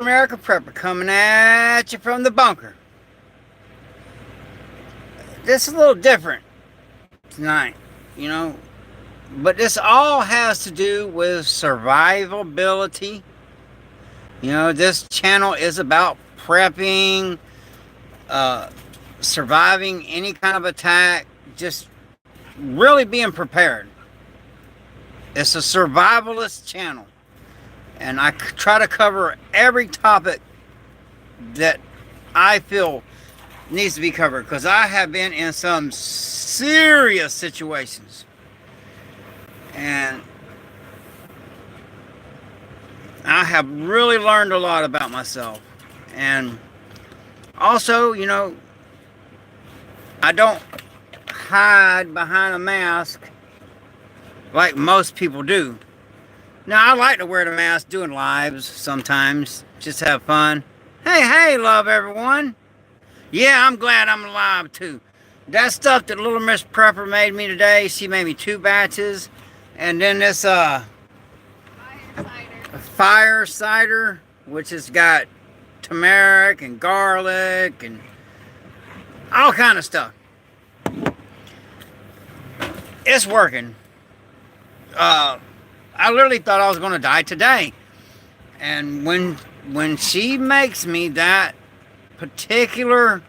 America Prepper coming at you from the bunker. This is a little different tonight, you know, but this all has to do with survivability. You know, this channel is about prepping, uh, surviving any kind of attack, just really being prepared. It's a survivalist channel, and I try to cover every topic that I feel needs to be covered because I have been in some serious situations, and I have really learned a lot about myself. And also, you know, I don't hide behind a mask like most people do. Now, I like to wear the mask doing lives sometimes, just have fun. Hey, love everyone. Yeah, I'm glad I'm alive too. That stuff that Little Miss Prepper made me today, she made me 2 batches. And then this fire cider, which has got turmeric and garlic and all kind of stuff. It's working. I literally thought I was going to die today. And when she makes me that particular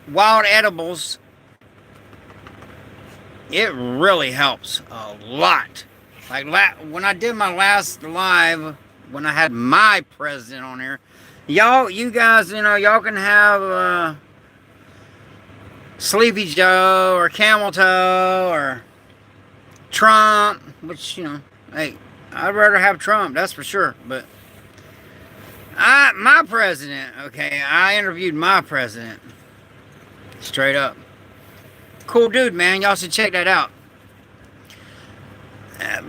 wild edibles, it really helps a lot. Like when I did my last live, when I had my president on here, you guys, you know, y'all can have Sleepy Joe or Camel Toe or Trump, which, you know, hey, I'd rather have Trump, that's for sure. But my president, okay, I interviewed my president. Straight up. Cool dude, man. Y'all should check that out.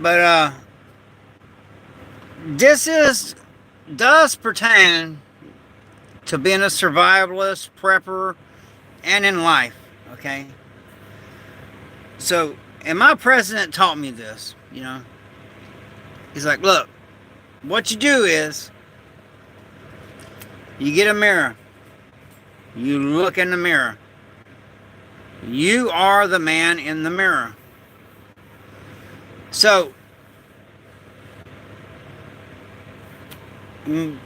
But this does pertain to being a survivalist, prepper, and in life, okay? So, and my president taught me this, you know. He's like, look, what you do is, you get a mirror. You look in the mirror. You are the man in the mirror. So, you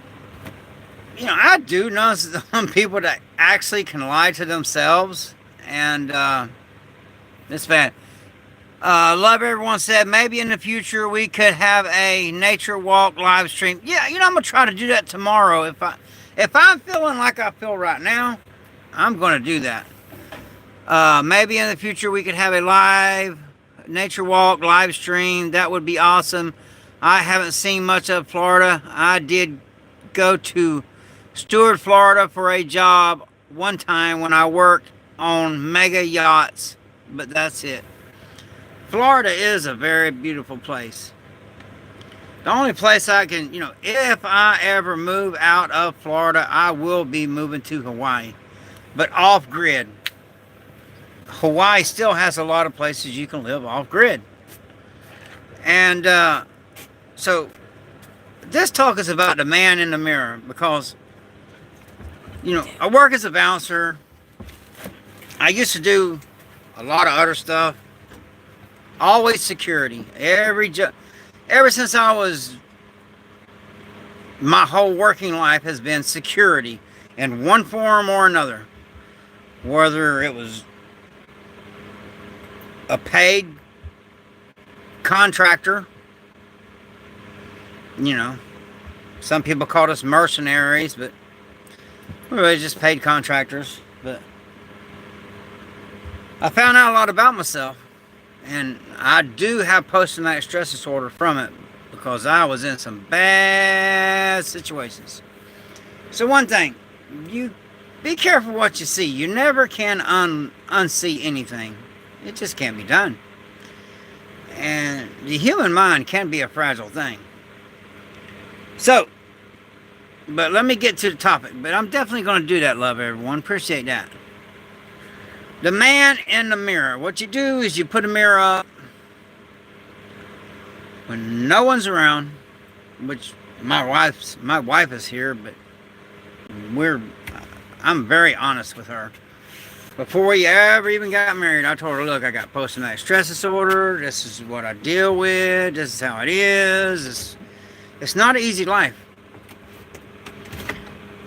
know, I do know some people that actually can lie to themselves, and it's bad. Love everyone said maybe in the future we could have a nature walk live stream. Yeah, you know, I'm gonna try to do that tomorrow. If I'm feeling like I feel right now, I'm gonna do that. Maybe in the future we could have a live nature walk live stream. That would be awesome. I haven't seen much of Florida. I did go to Stewart, Florida for a job one time when I worked on mega yachts, but that's it. Florida is a very beautiful place. The only place I can, you know, if I ever move out of Florida, I will be moving to Hawaii, but off grid. Hawaii still has a lot of places you can live off grid. And so this talk is about the man in the mirror because, you know, I work as a bouncer. I used to do a lot of other stuff. Always security. Ever since I was, my whole working life has been security in one form or another. Whether it was a paid contractor, you know, some people called us mercenaries, but we're really just paid contractors. But I found out a lot about myself, and I do have post-traumatic stress disorder from it because I was in some bad situations. So one thing, you be careful what you see. You never can unsee anything. It just can't be done. And the human mind can be a fragile thing. So, but let me get to the topic. But I'm definitely going to do that, love everyone. Appreciate that. The man in the mirror. What you do is you put a mirror up when no one's around, which My wife is here, but we're I'm very honest with her. Before we ever even got married, I told her, look, I got post-traumatic stress disorder. This is what I deal with. This is how it is. It's not an easy life.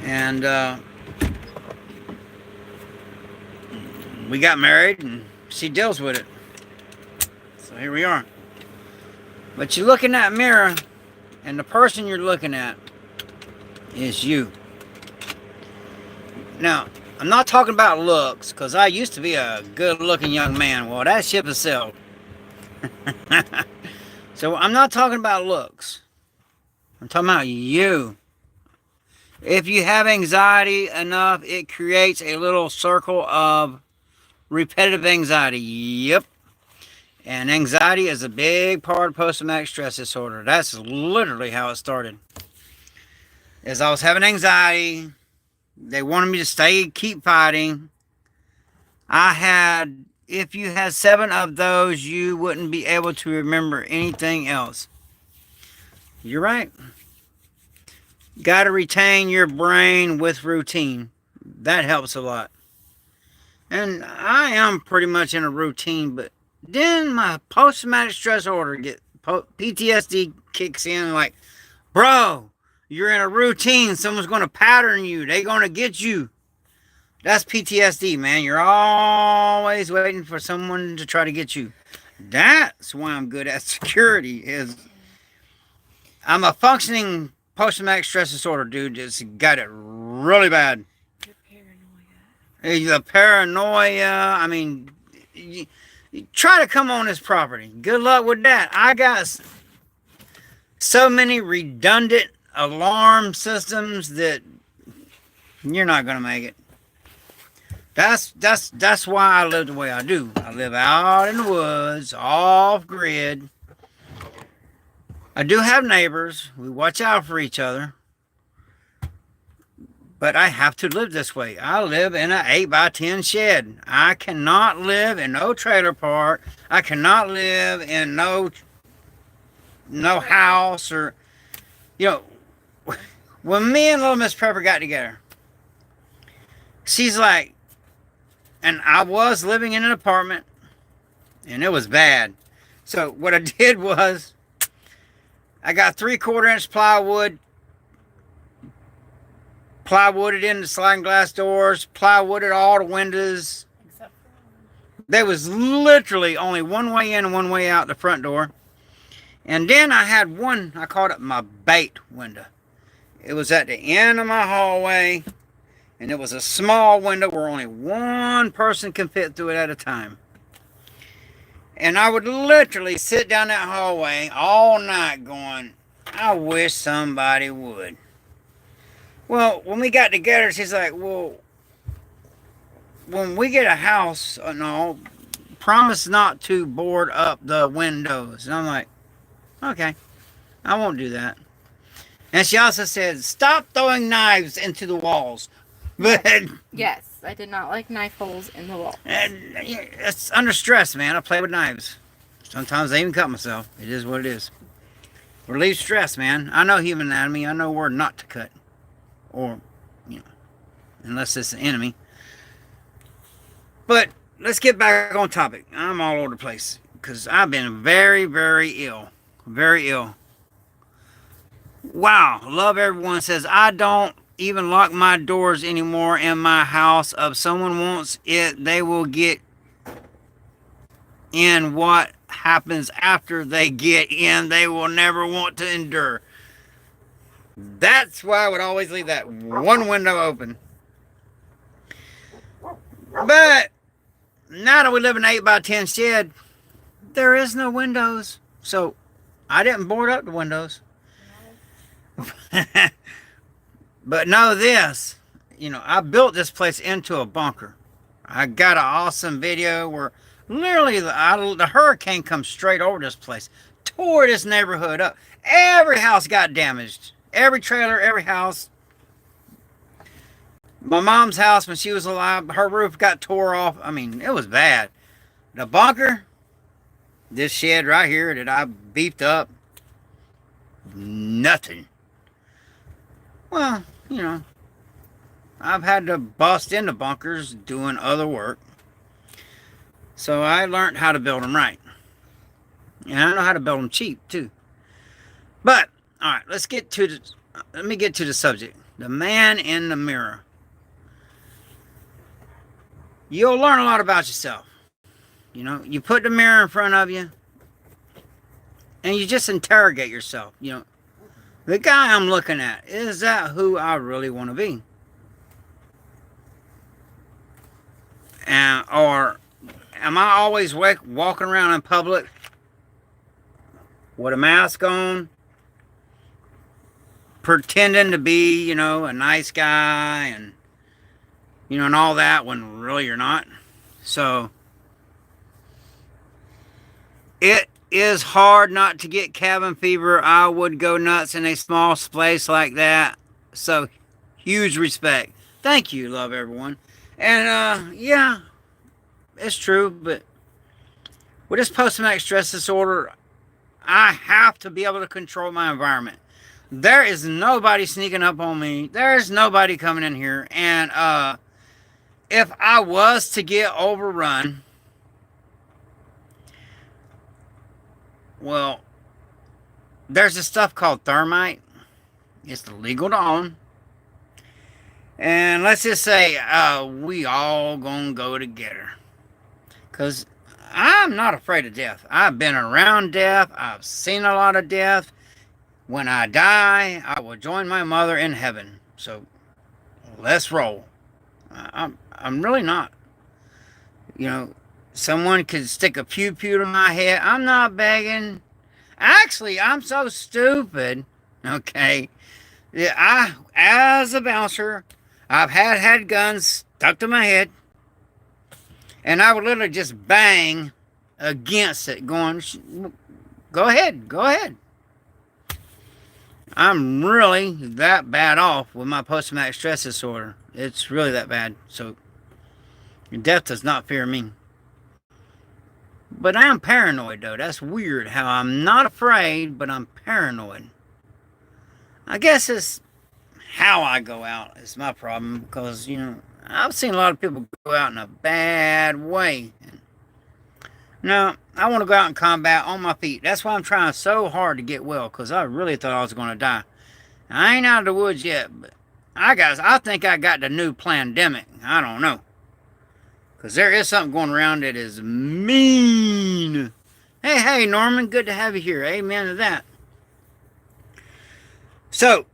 And we got married, and she deals with it. So here we are. But you look in that mirror, and the person you're looking at is you. Now, I'm not talking about looks, because I used to be a good-looking young man. Well, that ship has sailed. So I'm not talking about looks. I'm talking about you. If you have anxiety enough, it creates a little circle of repetitive anxiety. Yep. And anxiety is a big part of post-traumatic stress disorder. That's literally how it started. As I was having anxiety, they wanted me to keep fighting. If you had 7 of those, you wouldn't be able to remember anything else. You're right. Got to retain your brain with routine. That helps a lot. And I am pretty much in a routine, but then my post-traumatic stress disorder PTSD kicks in like, bro, you're in a routine. Someone's going to pattern you. They're going to get you. That's PTSD, man. You're always waiting for someone to try to get you. That's why I'm good at security. I'm a functioning post-traumatic stress disorder, dude. It's got it really bad. The paranoia. I mean, you try to come on this property. Good luck with that. I got so many redundant alarm systems that you're not going to make it. That's why I live the way I do. I live out in the woods, off grid. I do have neighbors. We watch out for each other. But I have to live this way. I live in an 8x10 shed. I cannot live in no trailer park. I cannot live in no house or, when me and little Miss Pepper got together, she's like, and I was living in an apartment, and it was bad. So what I did was, I got 3/4-inch plywooded in the sliding glass doors, plywooded all the windows. There was literally only one way in and one way out the front door. And then I had one, I called it my bait window. It was at the end of my hallway, and it was a small window where only one person can fit through it at a time. And I would literally sit down that hallway all night going, I wish somebody would. Well, when we got together, she's like, well, when we get a house and all, promise not to board up the windows. And I'm like, okay, I won't do that. And she also said, stop throwing knives into the walls. But yes, I did not like knife holes in the wall. And it's under stress, man. I play with knives. Sometimes I even cut myself. It is what it is. Relieve stress, man. I know human anatomy. I know where not to cut. Or, unless it's an enemy. But let's get back on topic. I'm all over the place. Because I've been very, very ill. Very ill. Wow. Love everyone says, I don't even lock my doors anymore in my house. If someone wants it, they will get in. What happens after they get in, they will never want to endure. That's why I would always leave that one window open. But now that we live in an 8x10 shed, there is no windows. So I didn't board up the windows. But know this, I built this place into a bunker. I got an awesome video where literally the hurricane comes straight over this place, tore this neighborhood up. Every house got damaged. Every trailer, every house. My mom's house, when she was alive, her roof got tore off. I mean, it was bad. The bunker, this shed right here that I beefed up, nothing. Well, you know, I've had to bust into bunkers doing other work. So I learned how to build them right. And I know how to build them cheap, too. But, alright, let me get to the subject. The man in the mirror. You'll learn a lot about yourself. You know, you put the mirror in front of you, and you just interrogate yourself. You know, the guy I'm looking at, is that who I really want to be? Or am I always walking around in public with a mask on, pretending to be, you know, a nice guy and, you know, and all that when really you're not? So it is hard not to get cabin fever. I would go nuts in a small place like that. So huge respect. Thank you, love everyone. And yeah, it's true, but with this post-traumatic stress disorder, I have to be able to control my environment. There is nobody sneaking up on me. There is nobody coming in here. And if I was to get overrun, well, there's this stuff called thermite. It's legal to own. And let's just say we all gonna go together. Because I'm not afraid of death. I've been around death. I've seen a lot of death. When I die, I will join my mother in heaven. So let's roll. I'm really not. You know, someone could stick a pew-pew to my head. I'm not begging. Actually, I'm so stupid. Okay. Yeah, as a bouncer, I've had guns stuck to my head. And I would literally just bang against it going, go ahead, go ahead. I'm really that bad off with my post-traumatic stress disorder. It's really that bad. So death does not fear me. But I am paranoid, though. That's weird how I'm not afraid, but I'm paranoid. I guess it's how I go out is my problem. Because, you know, I've seen a lot of people go out in a bad way. No, I want to go out in combat on my feet. That's why I'm trying so hard to get well. Because I really thought I was going to die. I ain't out of the woods yet. But I think I got the new pandemic. I don't know. Because there is something going around that is mean. Hey, Norman. Good to have you here. Amen to that. So,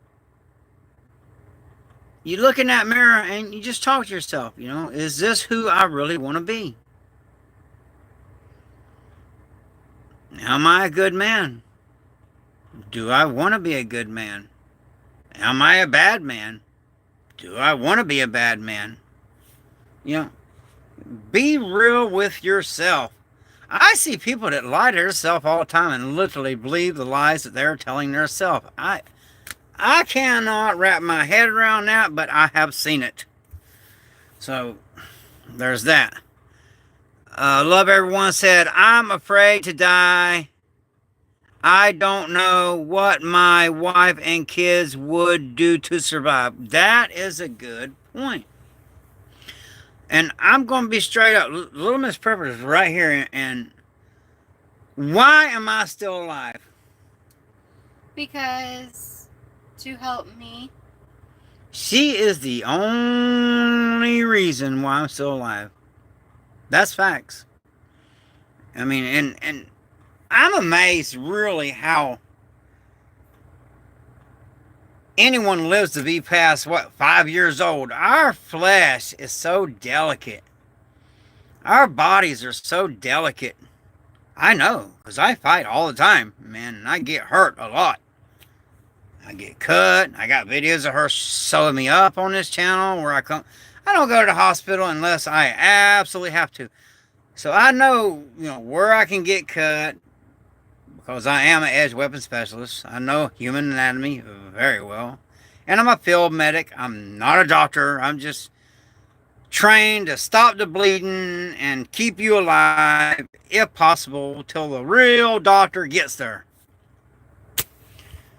you look in that mirror and you just talk to yourself, you know, is this who I really want to be? Am I a good man? Do I want to be a good man? Am I a bad man? Do I want to be a bad man? You know, be real with yourself. I see people that lie to themselves all the time and literally believe the lies that they're telling themselves. I cannot wrap my head around that, but I have seen it. So, there's that. Love Everyone said, I'm afraid to die. I don't know what my wife and kids would do to survive. That is a good point. And I'm going to be straight up. Little Miss Pepper is right here. And why am I still alive? Because to help me. She is the only reason why I'm still alive. That's facts. I mean, and I'm amazed really how anyone lives to be past, 5 years old. Our flesh is so delicate. Our bodies are so delicate. I know, because I fight all the time, man, and I get hurt a lot. I get cut. I got videos of her sewing me up on this channel where I don't go to the hospital unless I absolutely have to. So I know, where I can get cut because I am an edge weapon specialist. I know human anatomy very well. And I'm a field medic. I'm not a doctor. I'm just trained to stop the bleeding and keep you alive, if possible, till the real doctor gets there.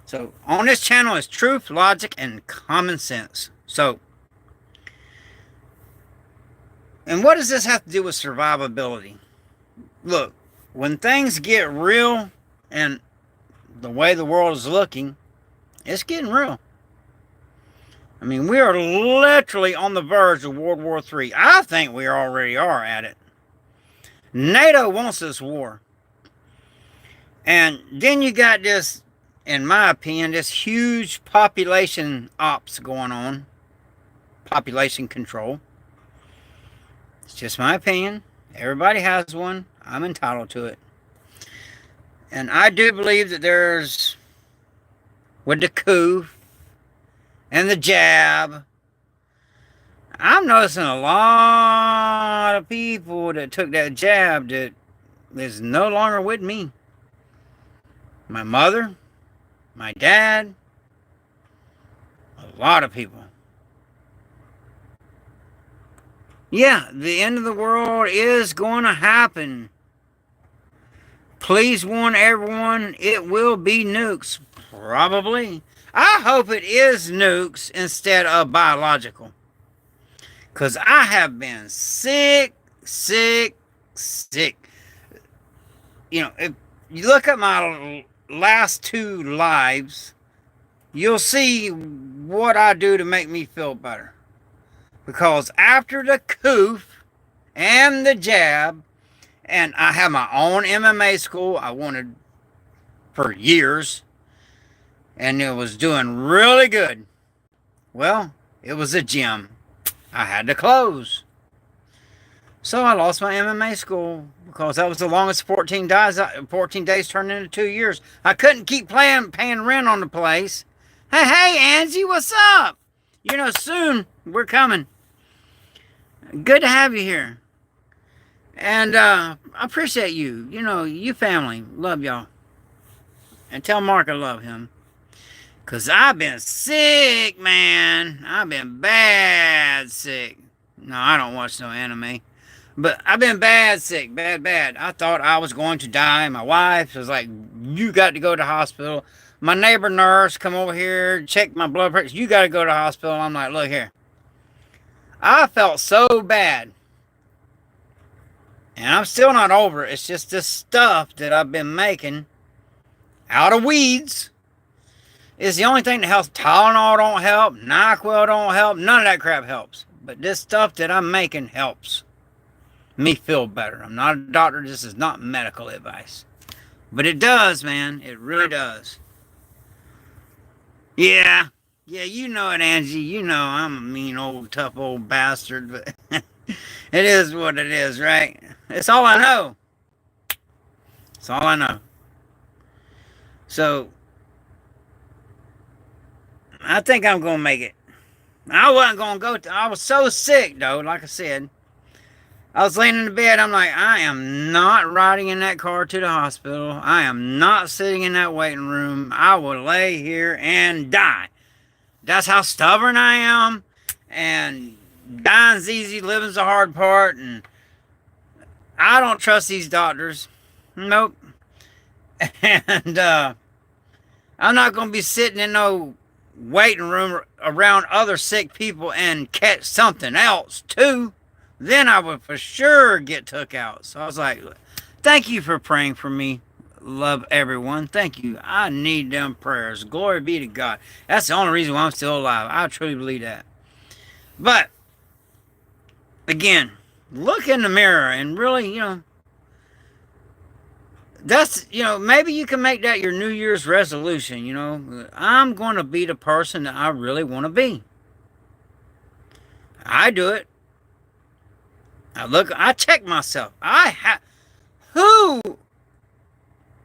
So on this channel is truth, logic, and common sense. So, and what does this have to do with survivability? Look, when things get real and the way the world is looking, it's getting real. I mean, we are literally on the verge of World War III. I think we already are at it. NATO wants this war. And then you got this, in my opinion, this huge population ops going on. Population control. It's just my opinion. Everybody has one. I'm entitled to it. And I do believe that there's, with the coup and the jab, I'm noticing a lot of people that took that jab that is no longer with me. My mother, my dad, a lot of people. Yeah, the end of the world is going to happen. Please warn everyone, it will be nukes. Probably. I hope it is nukes instead of biological. Because I have been sick. You know, if you look at my last 2 lives, you'll see what I do to make me feel better. Because after the coup and the jab, and I have my own MMA school I wanted for years, and it was doing really good. Well, it was a gym. I had to close. So I lost my MMA school because that was the longest 14 days turned into 2 years. I couldn't keep paying rent on the place. Hey, Angie, what's up? You know, soon we're coming. Good to have you here. And I appreciate you. You know, you family. Love y'all. And tell Mark I love him. Because I've been sick, man. I've been bad sick. No, I don't watch no anime. But I've been bad sick. Bad. I thought I was going to die. My wife was like, you got to go to the hospital. My neighbor nurse come over here, check my blood pressure. You got to go to the hospital. I'm like, look here. I felt so bad. And I'm still not over it. It's just this stuff that I've been making out of weeds is the only thing that helps. Tylenol don't help. NyQuil don't help. None of that crap helps. But this stuff that I'm making helps me feel better. I'm not a doctor. This is not medical advice. But it does, man. It really does. Yeah, you know it, Angie. You know I'm a mean old, tough old bastard. But it is what it is, right? It's all I know. It's all I know. So, I think I'm going to make it. I wasn't going to go. I was so sick, though, like I said. I was laying in the bed. I'm like, I am not riding in that car to the hospital. I am not sitting in that waiting room. I will lay here and die. That's how stubborn I am. And dying's easy, living's the hard part. And I don't trust these doctors. Nope. And I'm not going to be sitting in no waiting room around other sick people and catch something else too. Then I would for sure get took out. So I was like, thank you for praying for me. Love everyone. Thank you. I need them prayers. Glory be to God. That's the only reason why I'm still alive. I truly believe that. But again, look in the mirror and really, you know, that's, you know, maybe you can make that your New Year's resolution. You know, I'm going to be the person that I really want to be. I do it. I check myself. Who?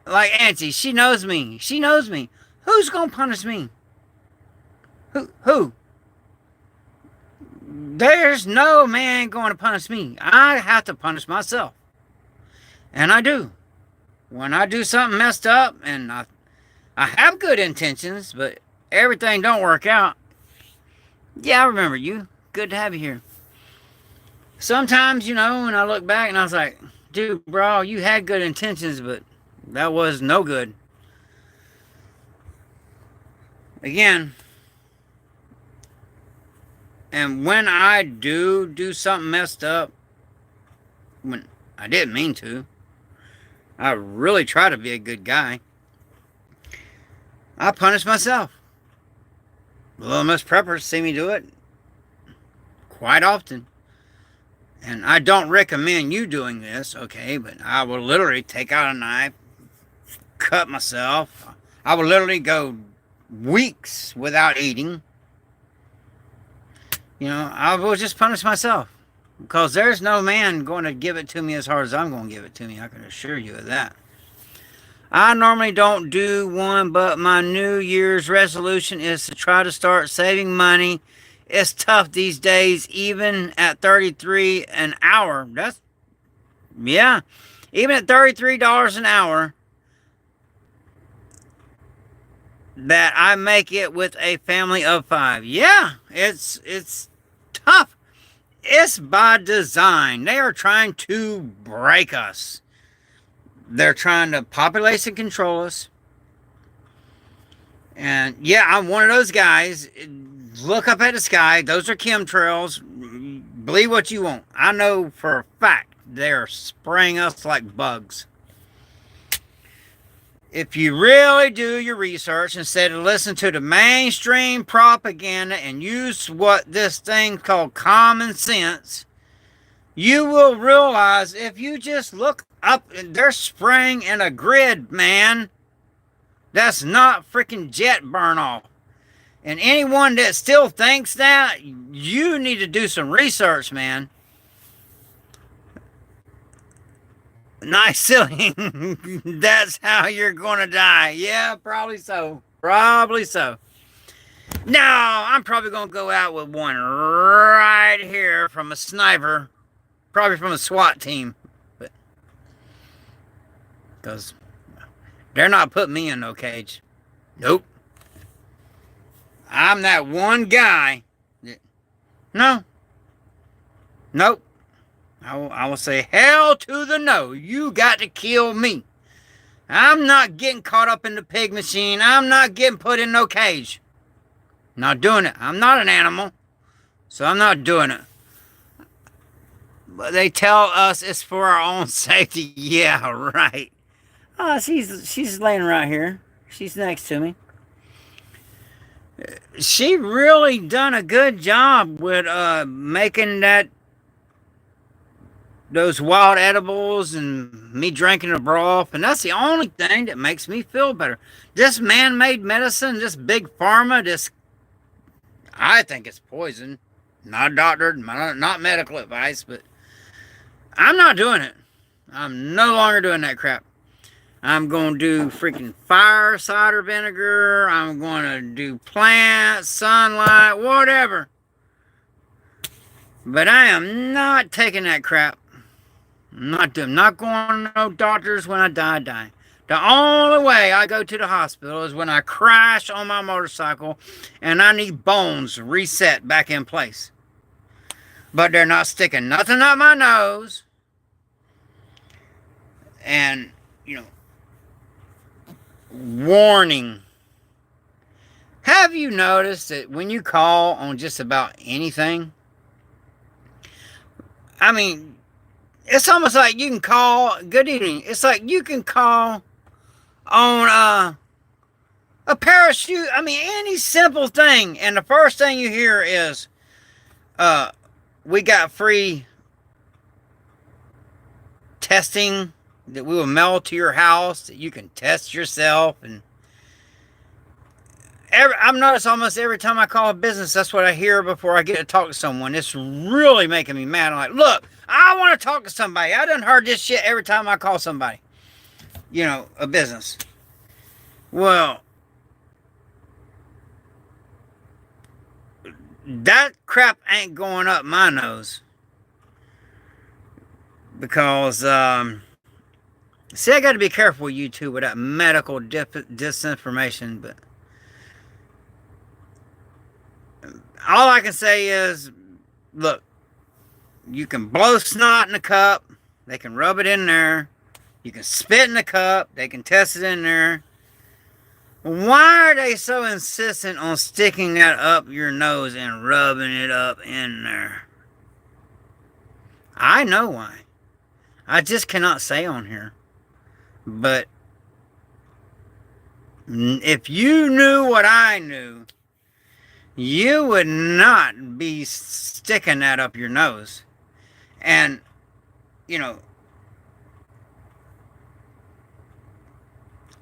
Like Auntie, she knows me. She knows me. Who's going to punish me? Who? There's no man going to punish me. I have to punish myself. And I do. When I do something messed up, and I have good intentions, but everything don't work out. Yeah, I remember you. Good to have you here. Sometimes, you know, when I look back and I was like, dude, bro, you had good intentions, but that was no good. again, and when I do something messed up, when I didn't mean to, I really try to be a good guy, I punish myself. Little Miss Preppers see me do it quite often. And I don't recommend you doing this, okay? But I will literally take out a knife, cut myself. I will literally go weeks without eating. You know, I will just punish myself. Because there's no man going to give it to me as hard as I'm going to give it to me. I can assure you of that. I normally don't do one, but my New Year's resolution is to try to start saving money. It's tough these days, even at $33 an hour. Yeah, even at $33 an hour, that I make it with a family of 5. Yeah, it's tough. It's by design. They are trying to break us. They're trying to population control us. And yeah, I'm one of those guys. Look up at the sky. Those are chemtrails. Believe what you want. I know for a fact they're spraying us like bugs. If you really do your research instead of listen to the mainstream propaganda and use what this thing called common sense, you will realize if you just look up, they're spraying in a grid, man. That's not freaking jet burn off. And anyone that still thinks that, you need to do some research, man. Nice silly. That's how you're going to die. Yeah, probably so. Probably so. Now, I'm probably going to go out with one right here from a sniper. Probably from a SWAT team. But because they're not putting me in no cage. Nope. I'm that one guy. No. Nope. I will say hell to the no. You got to kill me. I'm not getting caught up in the pig machine. I'm not getting put in no cage. Not doing it. I'm not an animal. So I'm not doing it. But they tell us it's for our own safety. Yeah, right. Oh, she's laying right here. She's next to me. She really done a good job with making those wild edibles and me drinking the broth, and that's the only thing that makes me feel better. This man-made medicine, this big pharma, I think it's poison. Not a doctor, not medical advice, but I'm not doing it. I'm no longer doing that crap. I'm going to do freaking fire cider vinegar. I'm going to do plants, sunlight, whatever. But I am not taking that crap. I'm not going to no doctors when I die. The only way I go to the hospital is when I crash on my motorcycle and I need bones reset back in place. But they're not sticking nothing up my nose. And, you know, warning. Have you noticed that when you call on just about anything, I mean, it's almost like you can call, good evening, it's like you can call on a parachute, I mean, any simple thing, and the first thing you hear is, we got free testing that we will mail to your house, that you can test yourself. And I've noticed almost every time I call a business, that's what I hear before I get to talk to someone. It's really making me mad. I'm like, look, I want to talk to somebody. I done heard this shit every time I call somebody, you know, a business. Well, that crap ain't going up my nose. Because, see, I got to be careful with you too with that medical disinformation, but all I can say is, look, you can blow snot in a cup, they can rub it in there, you can spit in the cup, they can test it in there. Why are they so insistent on sticking that up your nose and rubbing it up in there? I know why. I just cannot say on here. But if you knew what I knew, you would not be sticking that up your nose. And, you know,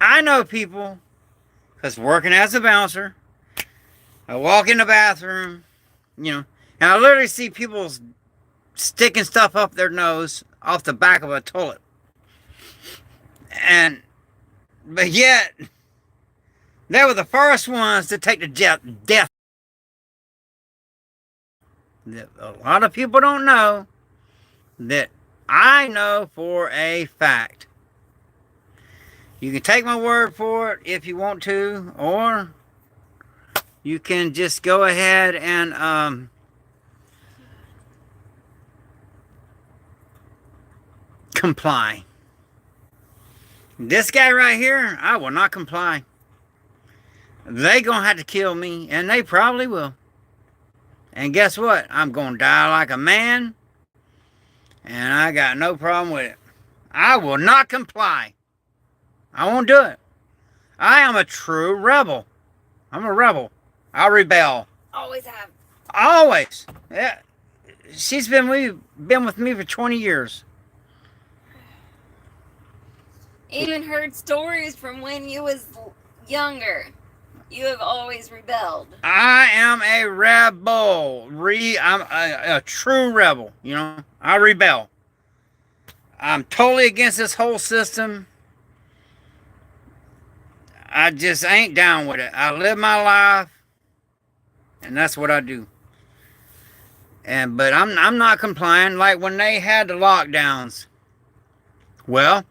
I know people, because working as a bouncer, I walk in the bathroom, you know, and I literally see people sticking stuff up their nose off the back of a toilet. But yet, they were the first ones to take the death. A lot of people don't know that I know for a fact. You can take my word for it if you want to, or you can just go ahead and comply. This guy right here, I will not comply. They gonna have to kill me, and they probably will. And guess what? I'm gonna die like a man, and I got no problem with it. I will not comply. I won't do it. I am a true rebel. I'm a rebel. I'll rebel. Always have. Always. Yeah. She's been with me for 20 years. Even heard stories from when you was younger. You have always rebelled. I am a rebel. I'm a true rebel. You know, I rebel. I'm totally against this whole system. I just ain't down with it. I live my life, and that's what I do. But I'm not complying. Like when they had the lockdowns, well,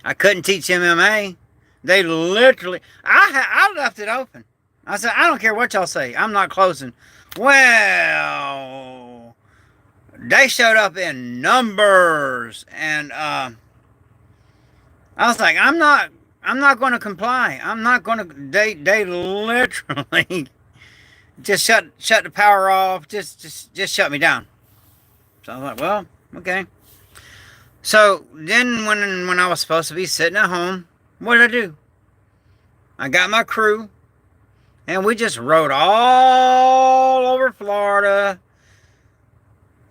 I couldn't teach MMA. They literally, I left it open. I said, I don't care what y'all say. I'm not closing. Well, they showed up in numbers, and I was like, I'm not going to comply. I'm not going to. They literally just shut the power off. Just shut me down. So I was like, well, okay. So then when I was supposed to be sitting at home, what did I do? I got my crew, and we just rode all over Florida.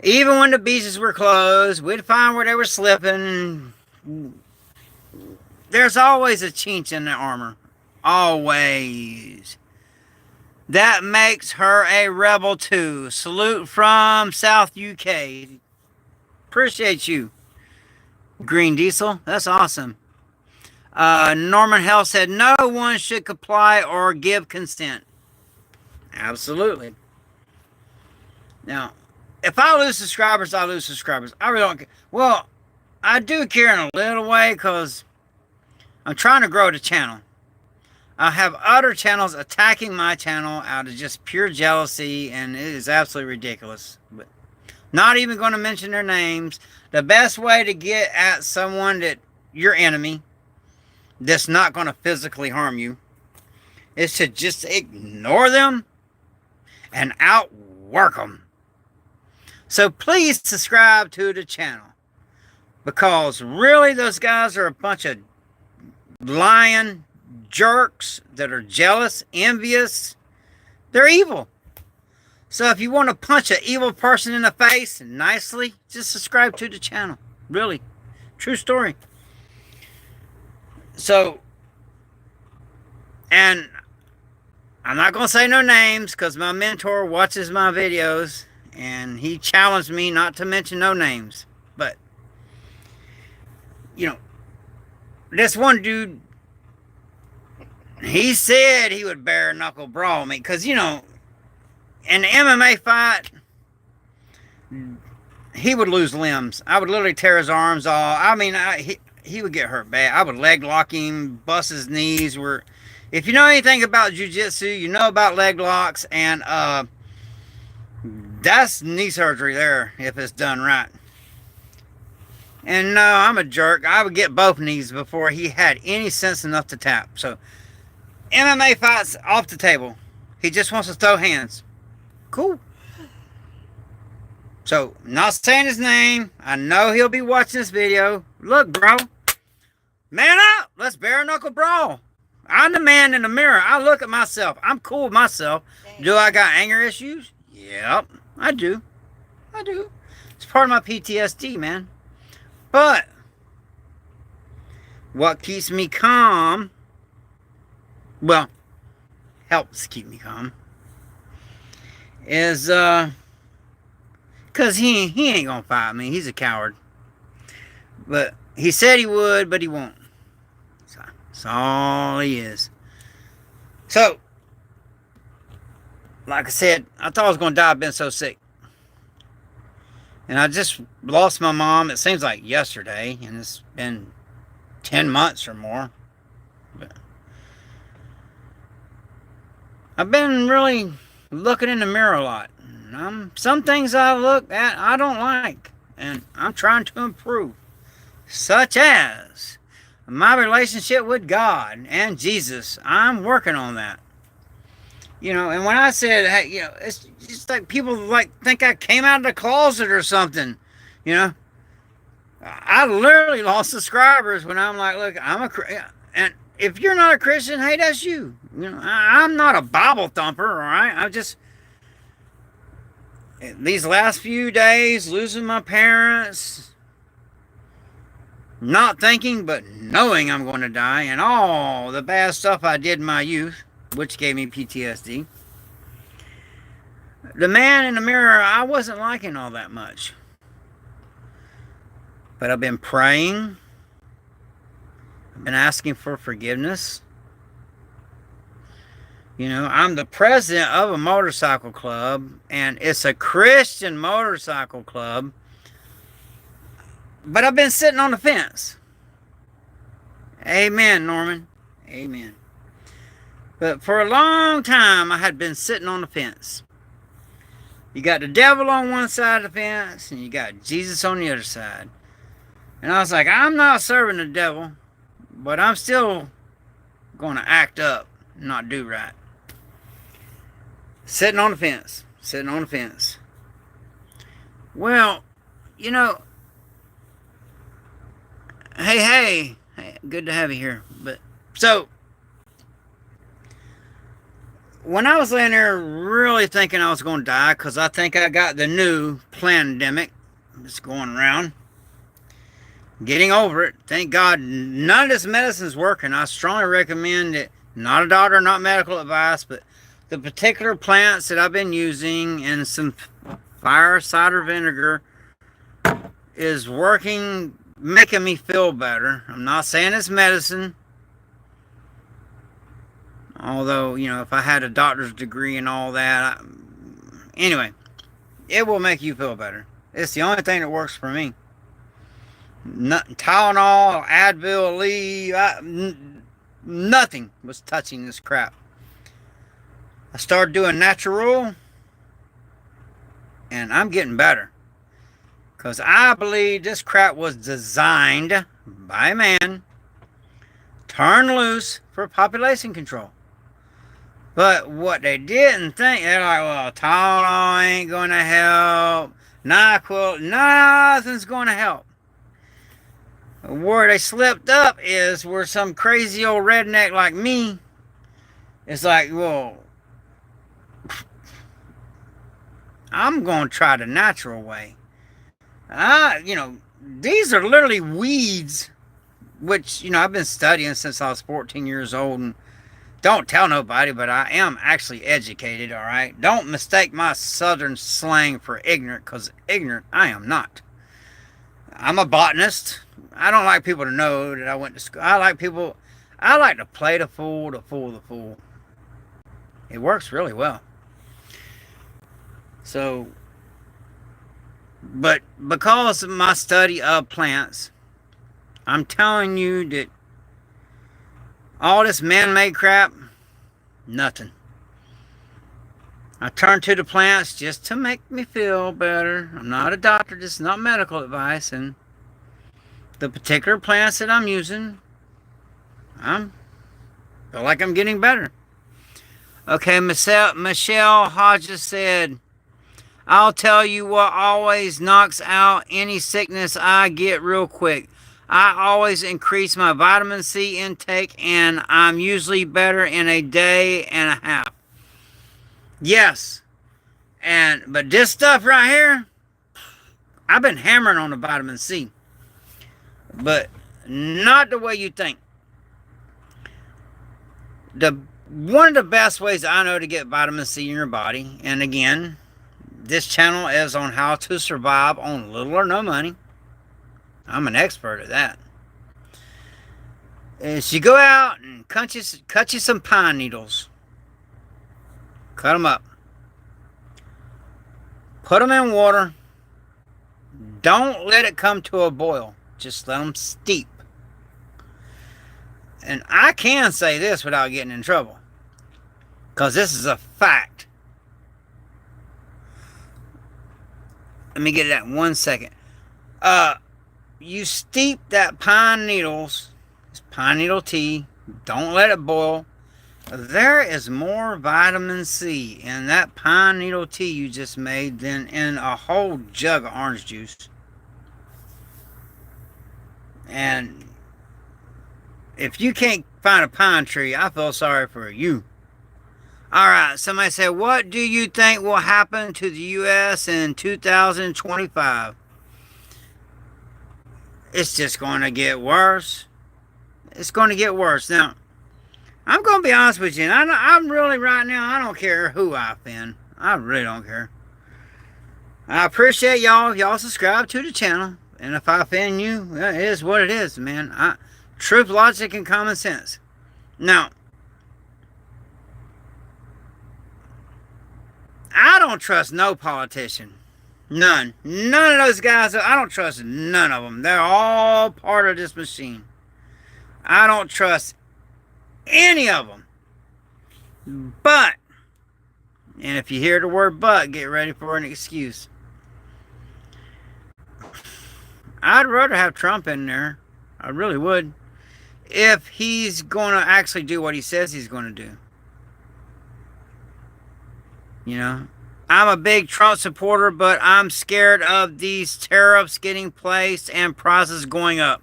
Even when the beaches were closed, we'd find where they were slipping. There's always a chink in the armor. Always. That makes her a rebel too. Salute from South UK. Appreciate you, Green Diesel. That's awesome. Norman Hell said, no one should comply or give consent. Absolutely. Now, if I lose subscribers, I lose subscribers. I really don't care. Well, I do care in a little way because I'm trying to grow the channel. I have other channels attacking my channel out of just pure jealousy, and it is absolutely ridiculous. But not even going to mention their names. The best way to get at someone that your enemy that's not going to physically harm you is to just ignore them and outwork them. So please subscribe to the channel, because really those guys are a bunch of lying jerks that are jealous, envious. They're evil. So if you want to punch an evil person in the face nicely, just subscribe to the channel. Really. True story. So, and I'm not going to say no names because my mentor watches my videos and he challenged me not to mention no names. But, you know, this one dude, he said he would bare knuckle brawl me because, you know, in the MMA fight, he would lose limbs. I would literally tear his arms off. I mean, he would get hurt bad. I would leg lock him, bust his knees. If you know anything about jiu-jitsu, you know about leg locks, and that's knee surgery there if it's done right. And no, I'm a jerk. I would get both knees before he had any sense enough to tap. So MMA fights off the table. He just wants to throw hands. Cool. So, not saying his name. I know he'll be watching this video. Look, bro. Man up. Let's bare knuckle brawl. I'm the man in the mirror. I look at myself. I'm cool with myself. Do I got anger issues? Yep, I do. I do. It's part of my PTSD, man. But what keeps me calm, well, helps keep me calm, is because he ain't gonna fight me. He's a coward. But he said he would, but he won't. So that's all he is. So, like I said, I thought I was gonna die. I've been so sick. And I just lost my mom. It seems like yesterday, and it's been 10 months or more. But I've been really looking in the mirror a lot. Some things I look at I don't like, and I'm trying to improve, such as my relationship with God and Jesus. I'm working on that. You know, and when I said, hey, you know, it's just like people like think I came out of the closet or something. You know, I literally lost subscribers when I'm like, look, I'm a Christian. And if you're not a Christian, hey, that's you. You know, I'm not a Bible thumper, all right? I just, these last few days, losing my parents, not thinking but knowing I'm going to die, and all the bad stuff I did in my youth, which gave me PTSD. The man in the mirror, I wasn't liking all that much. But I've been praying. I've been asking for forgiveness. You know, I'm the president of a motorcycle club, and it's a Christian motorcycle club. But I've been sitting on the fence. Amen, Norman. Amen. But for a long time, I had been sitting on the fence. You got the devil on one side of the fence, and you got Jesus on the other side. And I was like, I'm not serving the devil, but I'm still going to act up, not do right. Sitting on the fence. Sitting on the fence. Well, you know, hey, good to have you here. But so, when I was laying there really thinking I was going to die, because I think I got the new pandemic that's going around, getting over it, thank God none of this medicine is working. I strongly recommend it. Not a doctor, not medical advice, but the particular plants that I've been using and some fire cider vinegar is working, making me feel better. I'm not saying it's medicine. Although, you know, if I had a doctor's degree and all that, anyway, it will make you feel better. It's the only thing that works for me. Tylenol, Advil, Lee, nothing was touching this crap. I started doing natural, and I'm getting better. Because I believe this crap was designed by man, turned loose for population control. But what they didn't think, they're like, well, Tylenol ain't going to help. NyQuil, nothing's going to help. Where they slipped up is where some crazy old redneck like me is like, well, I'm going to try the natural way. You know, these are literally weeds, which, you know, I've been studying since I was 14 years old, and don't tell nobody, but I am actually educated, all right? Don't mistake my southern slang for ignorant, because ignorant I am not. I'm a botanist. I don't like people to know that I went to school. I like to play the fool, the fool, the fool. It works really well. So, but because of my study of plants, I'm telling you that all this man-made crap, nothing. I turn to the plants just to make me feel better. I'm not a doctor. This is not medical advice. And the particular plants that I'm using, I'm Feel like I'm getting better. Okay, Michelle Hodges said, I'll tell you what always knocks out any sickness I get real quick. I always increase my vitamin C intake, and I'm usually better in a day and a half. Yes. But this stuff right here, I've been hammering on the vitamin C. But not the way you think. One of the best ways I know to get vitamin C in your body, and again, this channel is on how to survive on little or no money. I'm an expert at that. Is you go out and cut you some pine needles. Cut them up. Put them in water. Don't let it come to a boil. Just let them steep. And I can say this without getting in trouble, because this is a fact. Let me get that 1 second. You steep that pine needles, pine needle tea. Don't let it boil. There is more vitamin C in that pine needle tea you just made than in a whole jug of orange juice. And if you can't find a pine tree, I feel sorry for you. Alright, somebody said, what do you think will happen to the U.S. in 2025? It's just going to get worse. It's going to get worse. Now, I'm going to be honest with you. And I'm really, right now, I don't care who I offend. I really don't care. I appreciate y'all if y'all subscribe to the channel. And if I offend you, it is what it is, man. Truth, logic, and common sense. Now, I don't trust no politician. None. None of those guys, I don't trust none of them. They're all part of this machine. I don't trust any of them. But, and if you hear the word but, get ready for an excuse. I'd rather have Trump in there. I really would. If he's going to actually do what he says he's going to do. You know, I'm a big Trump supporter, but I'm scared of these tariffs getting placed and prices going up.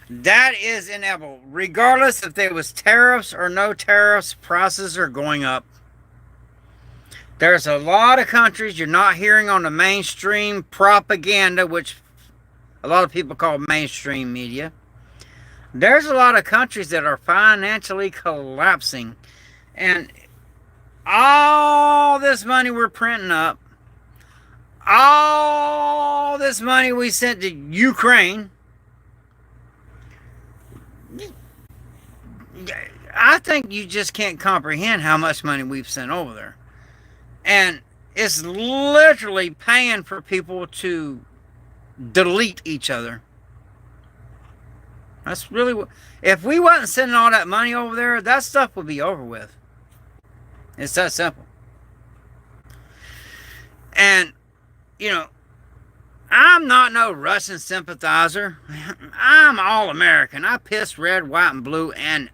That is inevitable. Regardless if there was tariffs or no tariffs, prices are going up. There's a lot of countries you're not hearing on the mainstream propaganda, which a lot of people call mainstream media. There's a lot of countries that are financially collapsing. And all this money we're printing up, all this money we sent to Ukraine, I think you just can't comprehend how much money we've sent over there. And it's literally paying for people to delete each other. That's really what, if we wasn't sending all that money over there, that stuff would be over with. It's that simple. And, you know, I'm not no Russian sympathizer. I'm all American. I piss red, white, and blue, and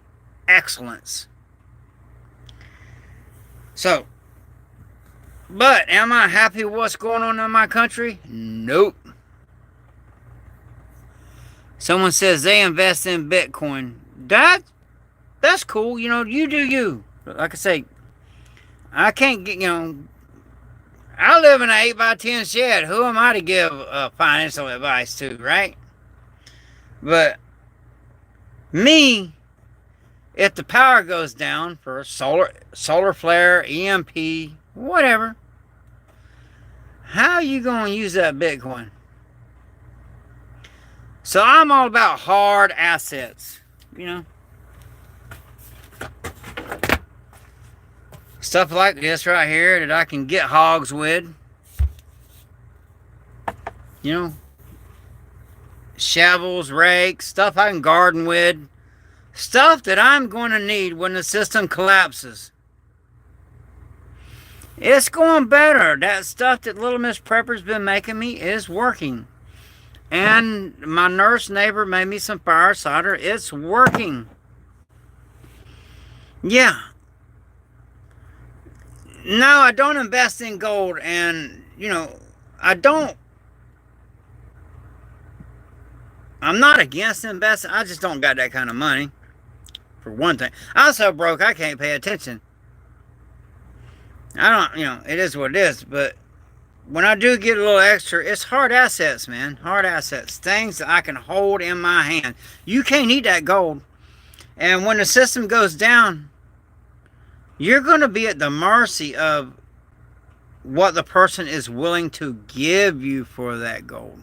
excellence. So, but am I happy with what's going on in my country? Nope. Someone says they invest in Bitcoin. That's cool. You know, you do you. Like I say, I can't get, you know, I live in an 8x10 shed. Who am I to give financial advice to, right? But me, if the power goes down for solar flare, EMP, whatever, how are you going to use that Bitcoin? So I'm all about hard assets, you know. Stuff like this right here that I can get hogs with. You know. Shovels, rakes, stuff I can garden with. Stuff that I'm going to need when the system collapses. It's going better. That stuff that Little Miss Prepper's been making me is working. And my nurse neighbor made me some fire cider. It's working. Yeah. No, I don't invest in gold, and I don't. I'm not against investing. I just don't got that kind of money. For one thing, I'm so broke I can't pay attention. I don't. It is what it is. But when I do get a little extra, it's hard assets, man. Hard assets, things that I can hold in my hand. You can't eat that gold, and when the system goes down, you're going to be at the mercy of what the person is willing to give you for that gold.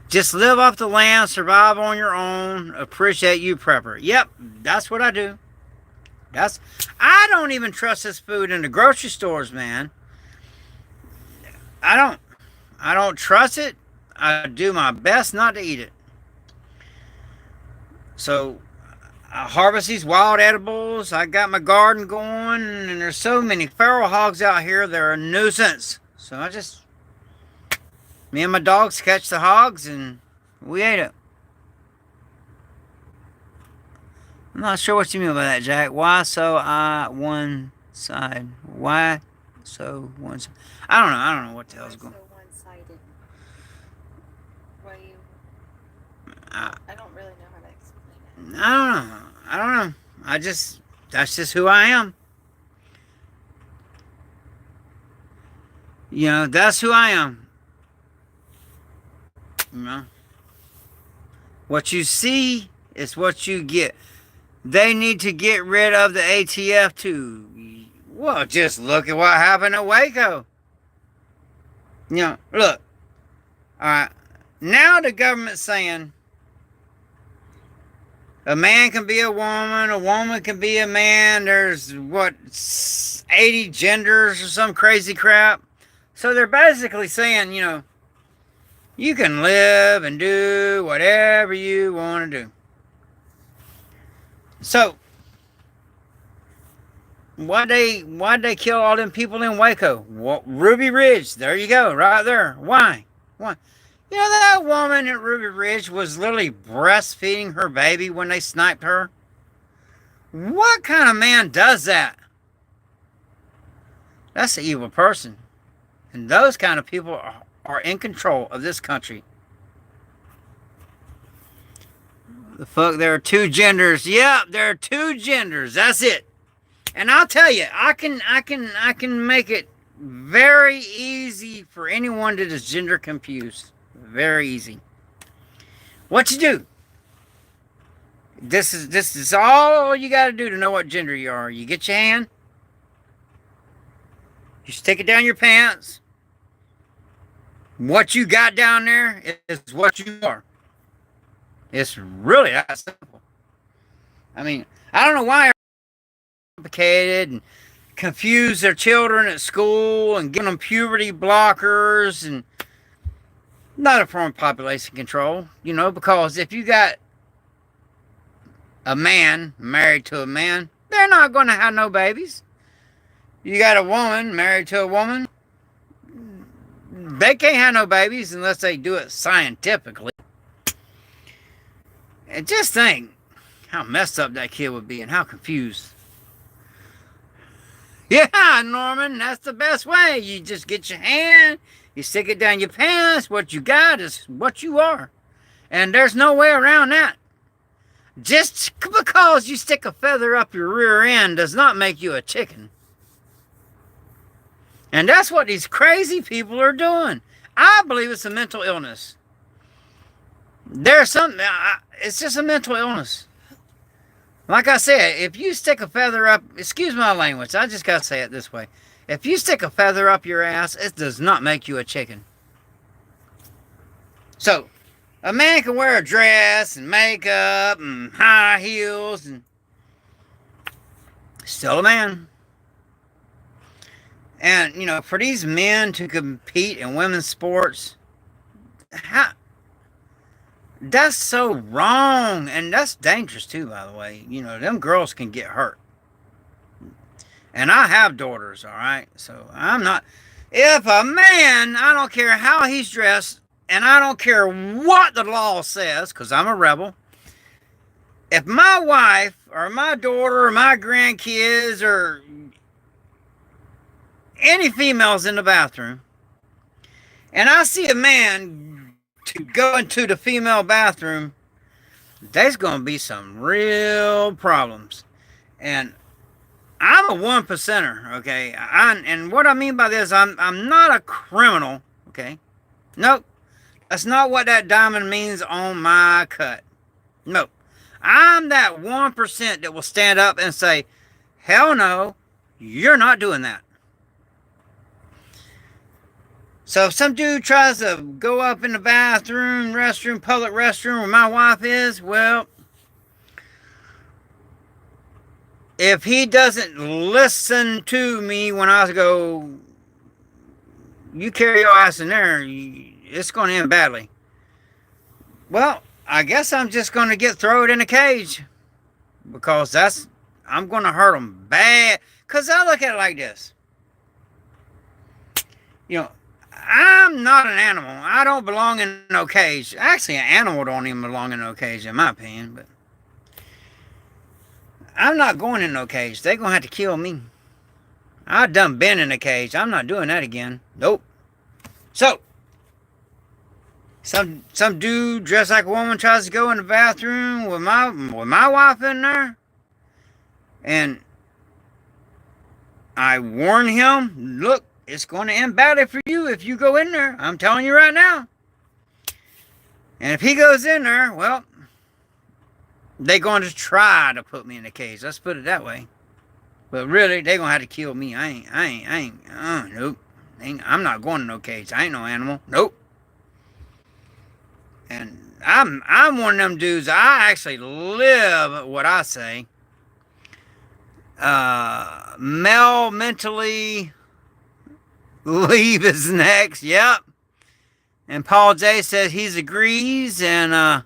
Just live off the land, survive on your own, appreciate you, prepper. Yep, that's what I do. I don't even trust this food in the grocery stores, man. I don't. I don't trust it. I do my best not to eat it. So I harvest these wild edibles. I got my garden going, and there's so many feral hogs out here. They're a nuisance. So me and my dogs catch the hogs, and we ate it. I'm not sure what you mean by that, Jack. Why so one side? Why so one side? I don't know. I don't know what the hell's going on. So one-sided. Why you? I don't really know how to explain it. I don't know. That's just who I am. That's who I am. What you see is what you get. They need to get rid of the ATF too. Well, just look at what happened at Waco. Look. Alright. Now the government's saying a man can be a woman can be a man. There's 80 genders or some crazy crap. So they're basically saying, you can live and do whatever you want to do. So, why'd they kill all them people in Waco? Ruby Ridge, there you go, right there. Why? That woman at Ruby Ridge was literally breastfeeding her baby when they sniped her. What kind of man does that? That's an evil person. And those kind of people are in control of this country. The fuck, there are two genders. Yeah, there are two genders. That's it. And I'll tell you, I can make it very easy for anyone that is gender confused. Very easy. What you do? This is all you got to do to know what gender you are. You get your hand. You stick it down your pants. What you got down there is what you are. It's really that simple. I mean, I don't know why they're complicated and confuse their children at school and give them puberty blockers and not a form of population control, because if you got a man married to a man, they're not going to have no babies. You got a woman married to a woman, they can't have no babies unless they do it scientifically. And just think how messed up that kid would be and how confused. Yeah, Norman, that's the best way. You just get your hand, you stick it down your pants. What you got is what you are. And there's no way around that. Just because you stick a feather up your rear end does not make you a chicken. And that's what these crazy people are doing. I believe it's a mental illness. There's something, it's just a mental illness. Like I said, if you stick a feather up, excuse my language, I just gotta say it this way. If you stick a feather up your ass, it does not make you a chicken. So, a man can wear a dress and makeup and high heels and still a man. And, for these men to compete in women's sports, that's so wrong. And that's dangerous too, by the way. Them girls can get hurt. And I have daughters, all right? So I'm not... If a man, I don't care how he's dressed, and I don't care what the law says, because I'm a rebel. If my wife or my daughter or my grandkids or any females in the bathroom, and I see a man to go into the female bathroom, there's going to be some real problems. And I'm a one percenter, okay? And what I mean by this, I'm not a criminal, okay? Nope. That's not what that diamond means on my cut. Nope. I'm that 1% that will stand up and say, hell no, you're not doing that. So if some dude tries to go up in the bathroom, restroom, public restroom where my wife is, well, if he doesn't listen to me when I go, you carry your ass in there, it's going to end badly. Well, I guess I'm just going to get thrown in a cage, because I'm going to hurt him bad. Because I look at it like this. You know, I'm not an animal. I don't belong in no cage. Actually, an animal don't even belong in no cage, in my opinion. But I'm not going in no cage. They're going to have to kill me. I done been in a cage. I'm not doing that again. Nope. So, some dude dressed like a woman tries to go in the bathroom with my wife in there, and I warn him, look, it's going to end badly for you if you go in there. I'm telling you right now. And if he goes in there, well, they're going to try to put me in a cage. Let's put it that way. But really, they're going to have to kill me. Nope. I'm not going to no cage. I ain't no animal. Nope. And I'm one of them dudes. I actually live what I say. Male mentally leave is next. Yep. And Paul J says he agrees. And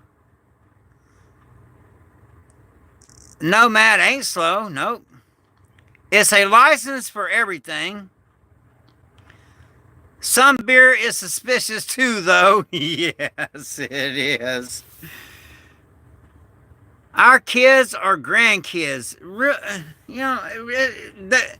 Nomad ain't slow. Nope. It's a license for everything. Some beer is suspicious too, though. Yes, it is. Our kids are grandkids. You know, the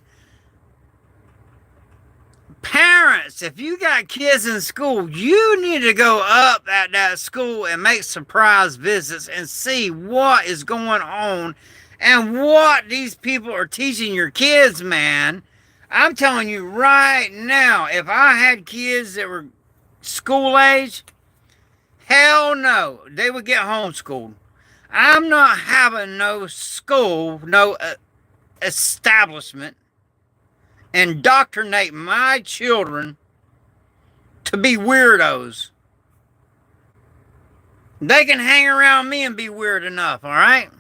parents, if you got kids in school, you need to go up at that school and make surprise visits and see what is going on and what these people are teaching your kids, man. I'm telling you right now, if I had kids that were school age, hell no, they would get homeschooled. I'm not having no school, no establishment indoctrinate my children to be weirdos. They can hang around me and be weird enough, all right?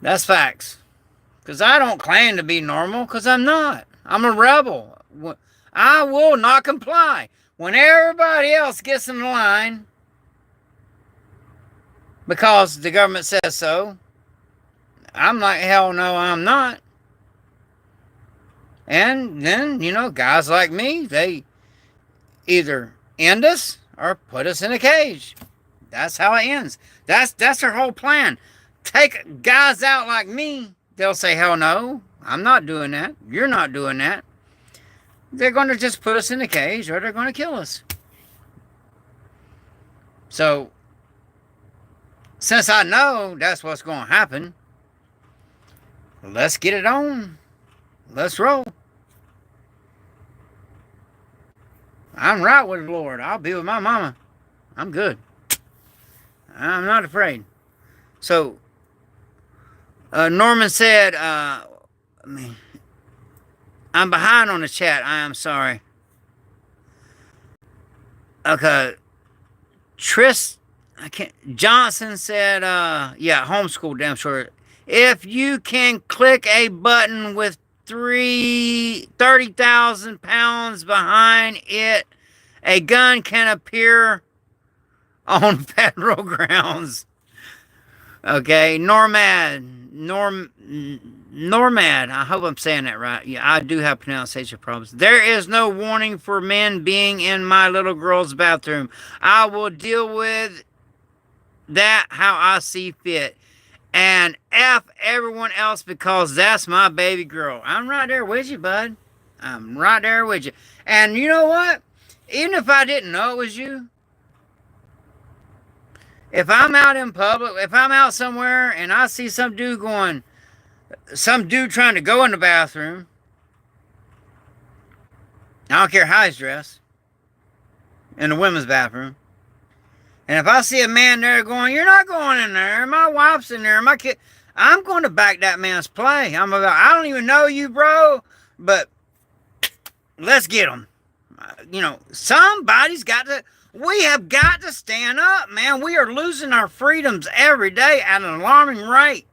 That's facts. Because I don't claim to be normal, because I'm not. I'm a rebel. I will not comply. When everybody else gets in line, because the government says so, I'm like, hell no, I'm not. And then, you know, guys like me, they either end us or put us in a cage. That's how it ends. That's their whole plan. Take guys out like me. They'll say, hell no, I'm not doing that. You're not doing that. They're going to just put us in a cage, or they're going to kill us. So, since I know that's what's going to happen, let's get it on. Let's roll. I'm right with the Lord. I'll be with my mama. I'm good. I'm not afraid. So, Norman said, I'm behind on the chat. I am sorry. Okay. Johnson said, yeah, homeschool, damn sure. If you can click a button with 30,000 pounds behind it, a gun can appear on federal grounds. Okay, Normad, I hope I'm saying that right. Yeah, I do have pronunciation problems. There is no warning for men being in my little girl's bathroom. I will deal with that how I see fit. And F everyone else because that's my baby girl. I'm right there with you, bud. I'm right there with you. And you know what? Even if I didn't know it was you, if I'm out in public, if I'm out somewhere and I see some dude trying to go in the bathroom, I don't care how he's dressed, in the women's bathroom. And if I see a man there going, you're not going in there, my wife's in there, my kid, I'm going to back that man's play. I don't even know you, bro, but let's get him. Somebody's got to, we have got to stand up, man. We are losing our freedoms every day at an alarming rate.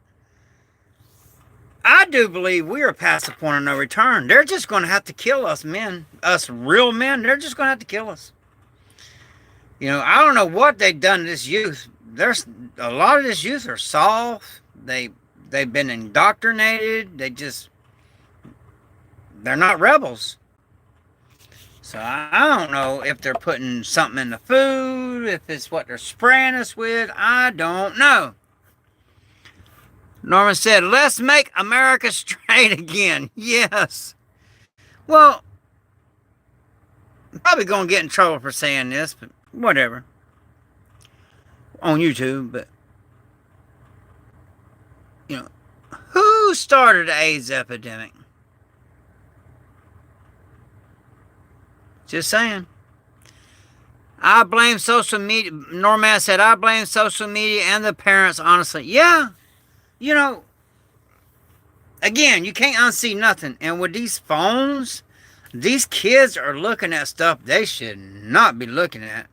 I do believe we are past the point of no return. They're just going to have to kill us men, us real men. They're just going to have to kill us. I don't know what they've done to this youth. There's a lot of this youth are soft. They've been indoctrinated. They're not rebels. So I don't know if they're putting something in the food, if it's what they're spraying us with. I don't know. Norman said, let's make America straight again. Yes. Well, I'm probably going to get in trouble for saying this, but whatever. On YouTube, but who started the AIDS epidemic? Just saying. I blame social media. Norman said, I blame social media and the parents, honestly. Yeah. Again, you can't unsee nothing. And with these phones, these kids are looking at stuff they should not be looking at.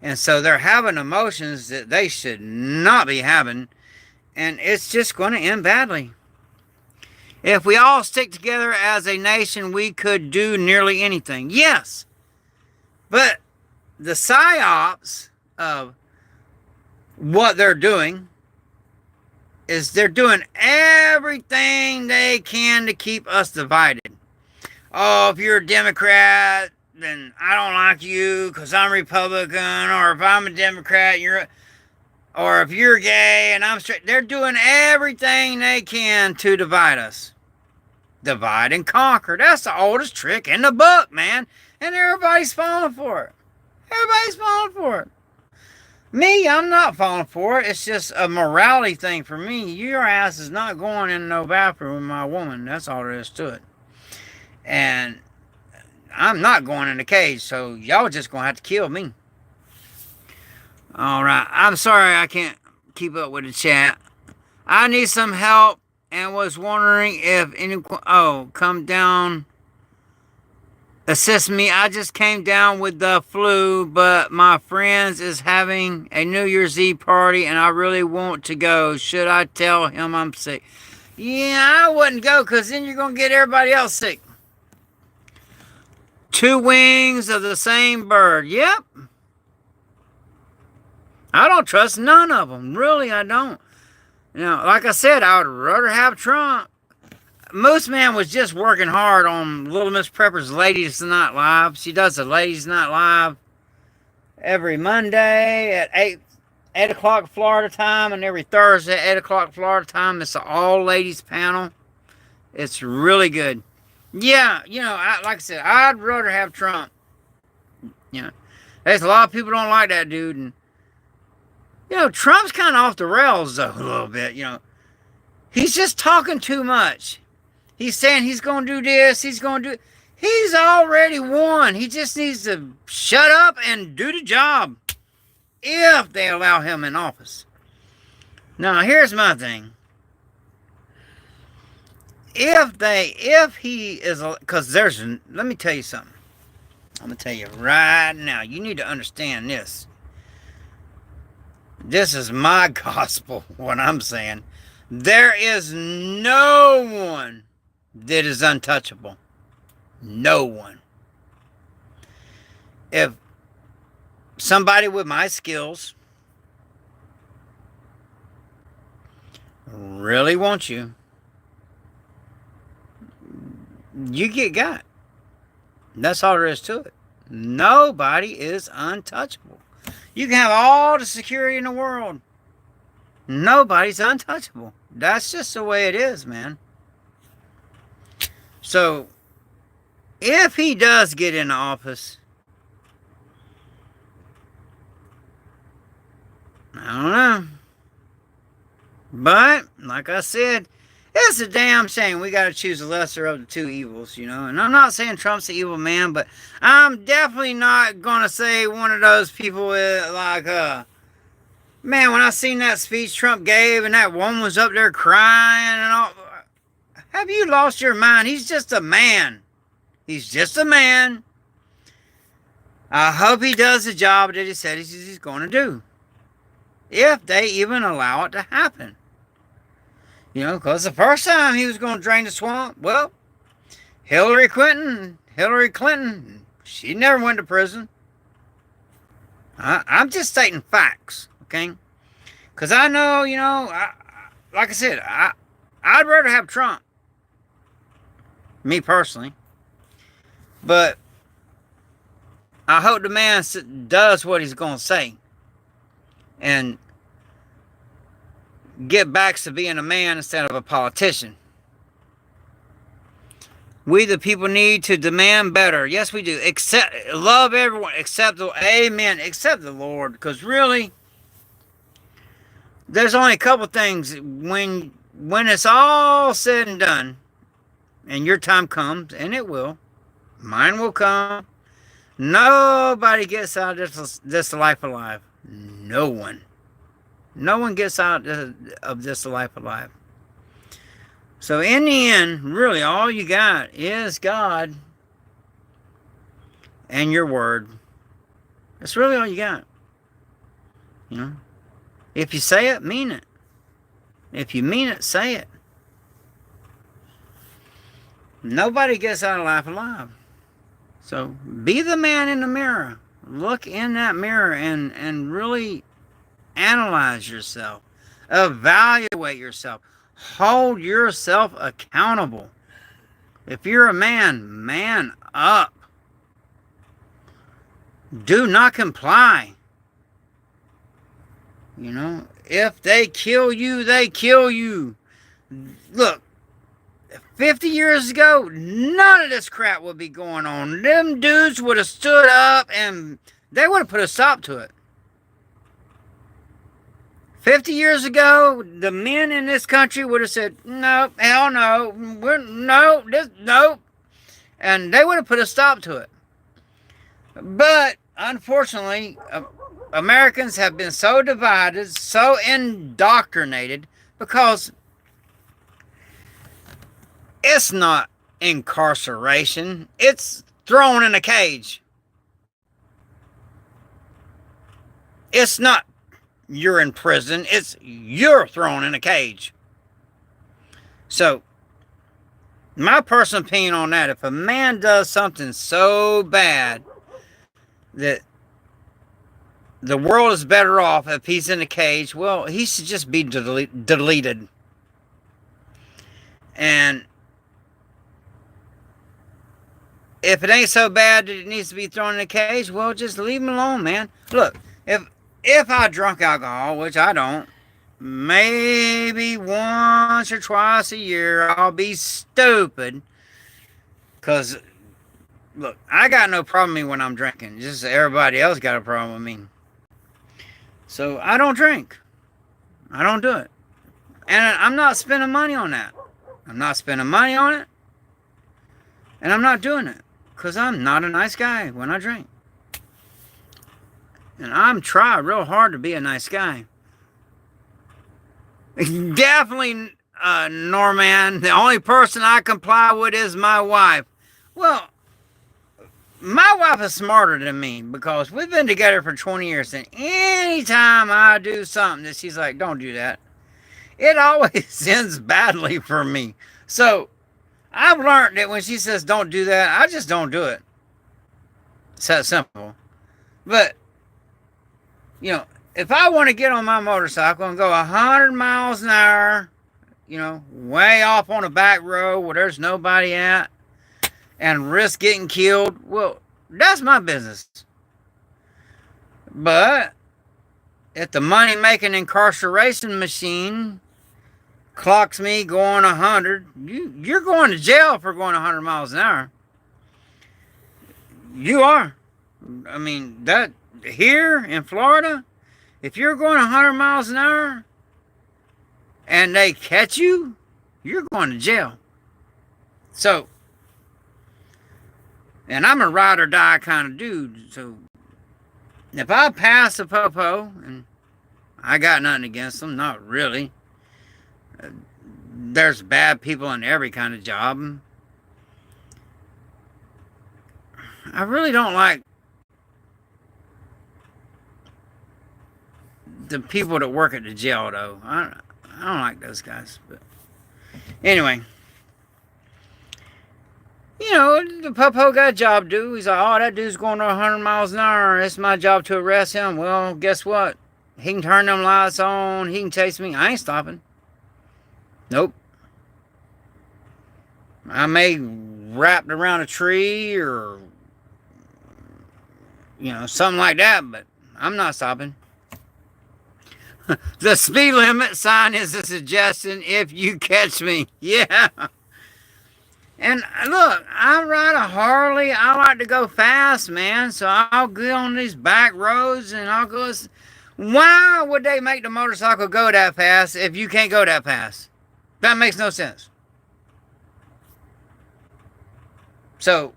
And so they're having emotions that they should not be having. And it's just going to end badly. If we all stick together as a nation, we could do nearly anything. Yes. But the psyops of what they're doing is they're doing everything they can to keep us divided. Oh, if you're a Democrat, then I don't like you because I'm Republican, or if I'm a Democrat, or if you're gay and I'm straight. They're doing everything they can to divide us. Divide and conquer. That's the oldest trick in the book, man. And everybody's falling for it. Everybody's falling for it. Me, I'm not falling for it. It's just a morality thing for me. Your ass is not going in no bathroom with my woman. That's all there is to it. And I'm not going in the cage, so y'all just going to have to kill me. All right. I'm sorry I can't keep up with the chat. I need some help and was wondering if anyone... Oh, come down... Assist me. I just came down with the flu, but my friends is having a New Year's Eve party and I really want to go. Should I tell him I'm sick? Yeah, I wouldn't go because then you're going to get everybody else sick. Two wings of the same bird. Yep. I don't trust none of them. Really, I don't. Like I said, I would rather have Trump. Moose Man was just working hard on Little Miss Prepper's Ladies Night Live. She does a Ladies Night Live every Monday at 8 o'clock Florida time, and every Thursday at 8 o'clock Florida time. It's an all-ladies panel. It's really good. Yeah, like I said, I'd rather have Trump. There's a lot of people don't like that dude. And, Trump's kind of off the rails, though, a little bit, He's just talking too much. He's saying he's going to do this, he's going to do... He's already won. He just needs to shut up and do the job. If they allow him in office. Now, here's my thing. If he is... Because let me tell you something. I'm going to tell you right now. You need to understand this. This is my gospel, what I'm saying. There is no one that is untouchable. No one. If somebody with my skills really wants you, you get got. That's all there is to it. Nobody is untouchable. You can have all the security in the world. Nobody's untouchable. That's just the way it is, man. So, if he does get in office, I don't know. But, like I said, it's a damn shame we got to choose the lesser of the two evils, you know. And I'm not saying Trump's the evil man, but I'm definitely not going to say one of those people with, like, man, when I seen that speech Trump gave and that woman was up there crying and all, have you lost your mind? He's just a man. He's just a man. I hope he does the job that he said he's going to do. If they even allow it to happen. You know, because the first time he was going to drain the swamp, well, Hillary Clinton, she never went to prison. I'm just stating facts, okay? Because I know, you know, like I said, I'd rather have Trump. Me personally. But I hope the man does what he's going to say. And get back to being a man instead of a politician. We the people need to demand better. Yes, we do. Love everyone except the amen, except the Lord. Because really, there's only a couple things when it's all said and done, and your time comes, and it will. Mine will come. Nobody gets out of this life alive. No one. No one gets out of this life alive. So in the end, really all you got is God and your word. That's really all you got. You know? If you say it, mean it. If you mean it, say it. Nobody gets out of life alive. So be the man in the mirror. Look in that mirror and really analyze yourself. Evaluate yourself. Hold yourself accountable. If you're a man, man up. Do not comply. You know, if they kill you, they kill you. Look, 50 years ago, none of this crap would be going on. Them dudes would have stood up and they would have put a stop to it. 50 years ago, the men in this country would have said, no, hell no, nope. And they would have put a stop to it. But, unfortunately, Americans have been so divided, so indoctrinated, because it's not incarceration. It's thrown in a cage. It's not you're in prison. It's you're thrown in a cage. So, my personal opinion on that, if a man does something so bad that the world is better off if he's in a cage, well, he should just be deleted. And if it ain't so bad that it needs to be thrown in a cage, well, just leave him alone, man. Look, if I drunk alcohol, which I don't, maybe once or twice a year, I'll be stupid. Because, look, I got no problem with me when I'm drinking. Just everybody else got a problem with me. So, I don't drink. I don't do it. And I'm not spending money on that. I'm not spending money on it. And I'm not doing it. Because I'm not a nice guy when I drink. And I'm trying real hard to be a nice guy. Definitely, Norman, the only person I comply with is my wife. Well, my wife is smarter than me because we've been together for 20 years. And anytime I do something that she's like, don't do that, it always ends badly for me. So, I've learned that when she says don't do that, I just don't do it. It's that simple. But, you know, if I want to get on my motorcycle and go 100 miles an hour, you know, way off on a back road where there's nobody at, and risk getting killed, well, that's my business. But if the money-making incarceration machine clocks me going 100, you're going to jail for going 100 miles an hour. You are. I mean, that here in Florida, if you're going 100 miles an hour and they catch you, you're going to jail. So, and I'm a ride or die kind of dude. So, if I pass a popo, and I got nothing against them, not really. There's bad people in every kind of job. I really don't like the people that work at the jail, though. I don't like those guys. But anyway, you know, the popo got a job to do. He's like, oh, that dude's going 100 miles an hour. It's my job to arrest him. Well, guess what? He can turn them lights on. He can chase me. I ain't stopping. Nope. I may wrapped around a tree or, you know, something like that, but I'm not stopping. The speed limit sign is a suggestion if you catch me. Yeah. And look, I ride a Harley. I like to go fast, man. So I'll get on these back roads and I'll go. Why would they make the motorcycle go that fast if you can't go that fast? That makes no sense. So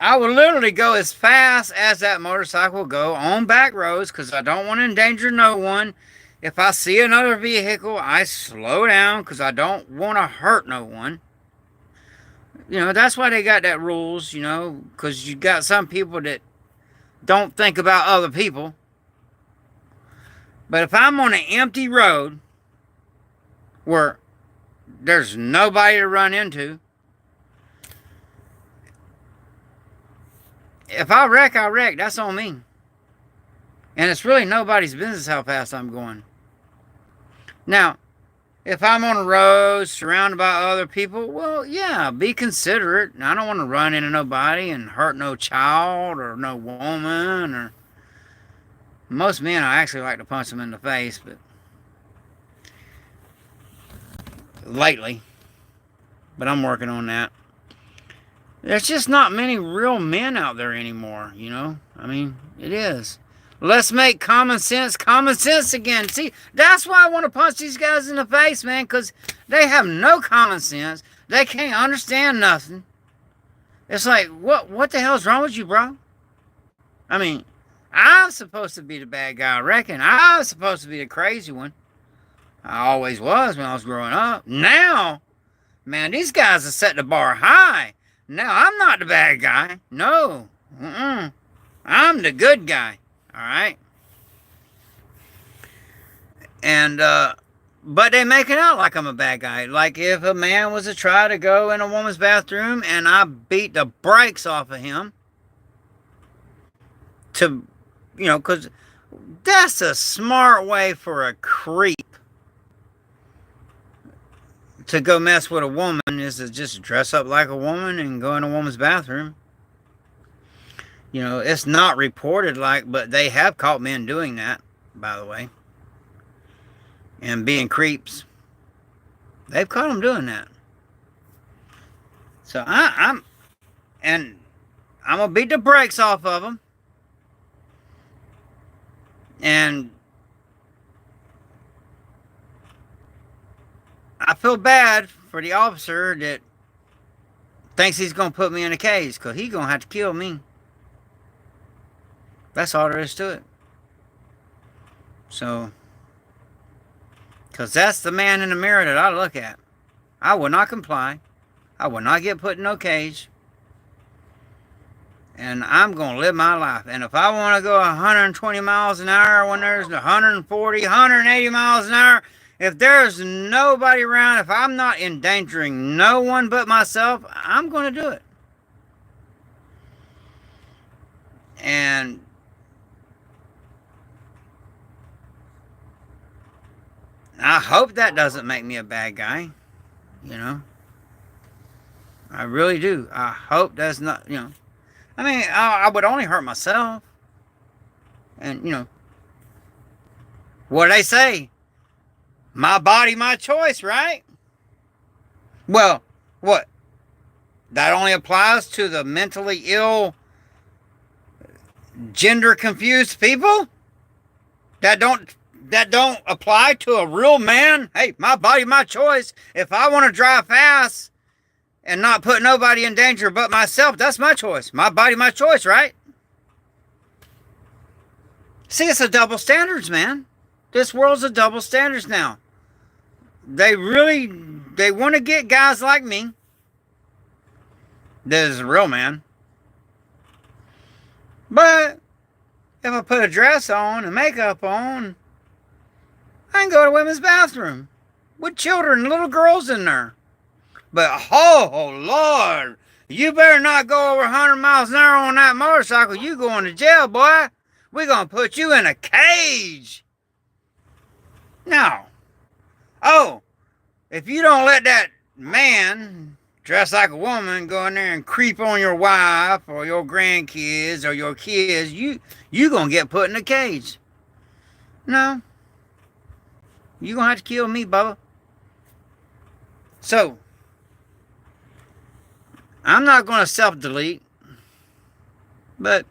I will literally go as fast as that motorcycle will go on back roads because I don't want to endanger no one. If I see another vehicle, I slow down because I don't want to hurt no one. You know, that's why they got that rules, you know, because you got some people that don't think about other people. But if I'm on an empty road where there's nobody to run into, if I wreck, I wreck. That's on me. And it's really nobody's business how fast I'm going. Now, if I'm on a road surrounded by other people, well, yeah, be considerate. I don't want to run into nobody and hurt no child or no woman. Or most men, I actually like to punch them in the face, but lately. But I'm working on that. There's just not many real men out there anymore, you know? I mean, it is. Let's make common sense again. See, that's why I want to punch these guys in the face, man, because they have no common sense. They can't understand nothing. It's like, what the hell's wrong with you, bro? I mean, I'm supposed to be the bad guy, I reckon. I'm supposed to be the crazy one. I always was when I was growing up. Now, man, these guys have set the bar high. Now, I'm not the bad guy. No. I'm the good guy. All right? And, but they make it out like I'm a bad guy. Like if a man was to try to go in a woman's bathroom and I beat the brakes off of him to, you know, because that's a smart way for a creep to go mess with a woman is to just dress up like a woman and go in a woman's bathroom. You know, it's not reported but they have caught men doing that, by the way. And being creeps. They've caught them doing that. So I'm going to beat the brakes off of them. And I feel bad for the officer that thinks he's going to put me in a cage because he's going to have to kill me. That's all there is to it. So, because that's the man in the mirror that I look at. I will not comply. I will not get put in no cage. And I'm going to live my life. And if I want to go 120 miles an hour when there's 140, 180 miles an hour, if there's nobody around, if I'm not endangering no one but myself, I'm going to do it. And I hope that doesn't make me a bad guy, you know. I really do. I hope that's not, you know. I mean, I would only hurt myself. And, you know, What they say? My body, my choice, right? Well, what? That only applies to the mentally ill, gender confused people? That don't apply to a real man? Hey, my body, my choice. If I want to drive fast and not put nobody in danger but myself, that's my choice. My body, my choice, right? See, it's a double standards, man. This world's a double standards now. They want to get guys like me. That is a real man. But if I put a dress on and makeup on, I can go to women's bathroom with children, little girls in there. But oh Lord, you better not go over 100 miles an hour on that motorcycle. You going to jail, boy. We're going to put you in a cage. No. Oh, if you don't let that man dress like a woman go in there and creep on your wife or your grandkids or your kids, you going to get put in a cage. No. You going to have to kill me, Bubba. So, I'm not going to self-delete, but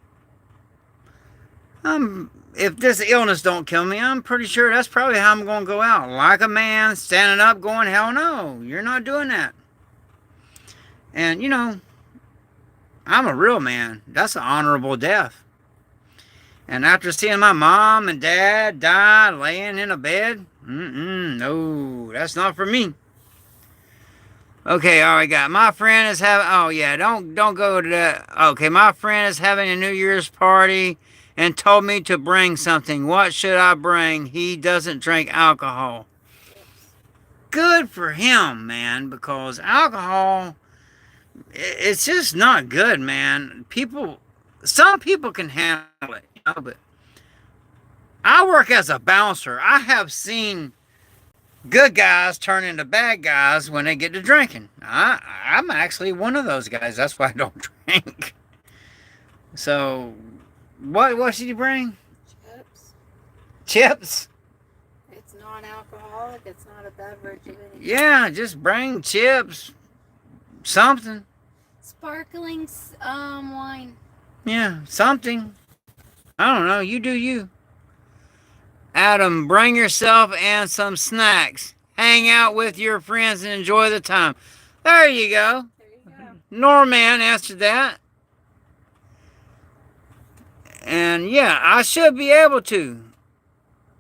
if this illness don't kill me, I'm pretty sure that's probably how I'm going to go out. Like a man, standing up, going, hell no, you're not doing that. And, you know, I'm a real man. That's an honorable death. And after seeing my mom and dad die laying in a bed, no, that's not for me. Okay, all right, got my friend is having, oh yeah, don't go to that. Okay, my friend is having a New Year's party and told me to bring something. What should I bring? He doesn't drink alcohol. Good for him, man, because alcohol, it's just not good, man. Some people can handle it, you know, but I work as a bouncer. I have seen good guys turn into bad guys when they get to drinking. I'm actually one of those guys. That's why I don't drink. So, what should you bring? Chips. Chips? It's non-alcoholic. It's not a beverage of any Yeah, just bring chips. Something. Sparkling wine. Yeah, something. I don't know. You do you. Adam, bring yourself and some snacks. Hang out with your friends and enjoy the time. There you go. There you go. Norman answered that. And yeah, I should be able to.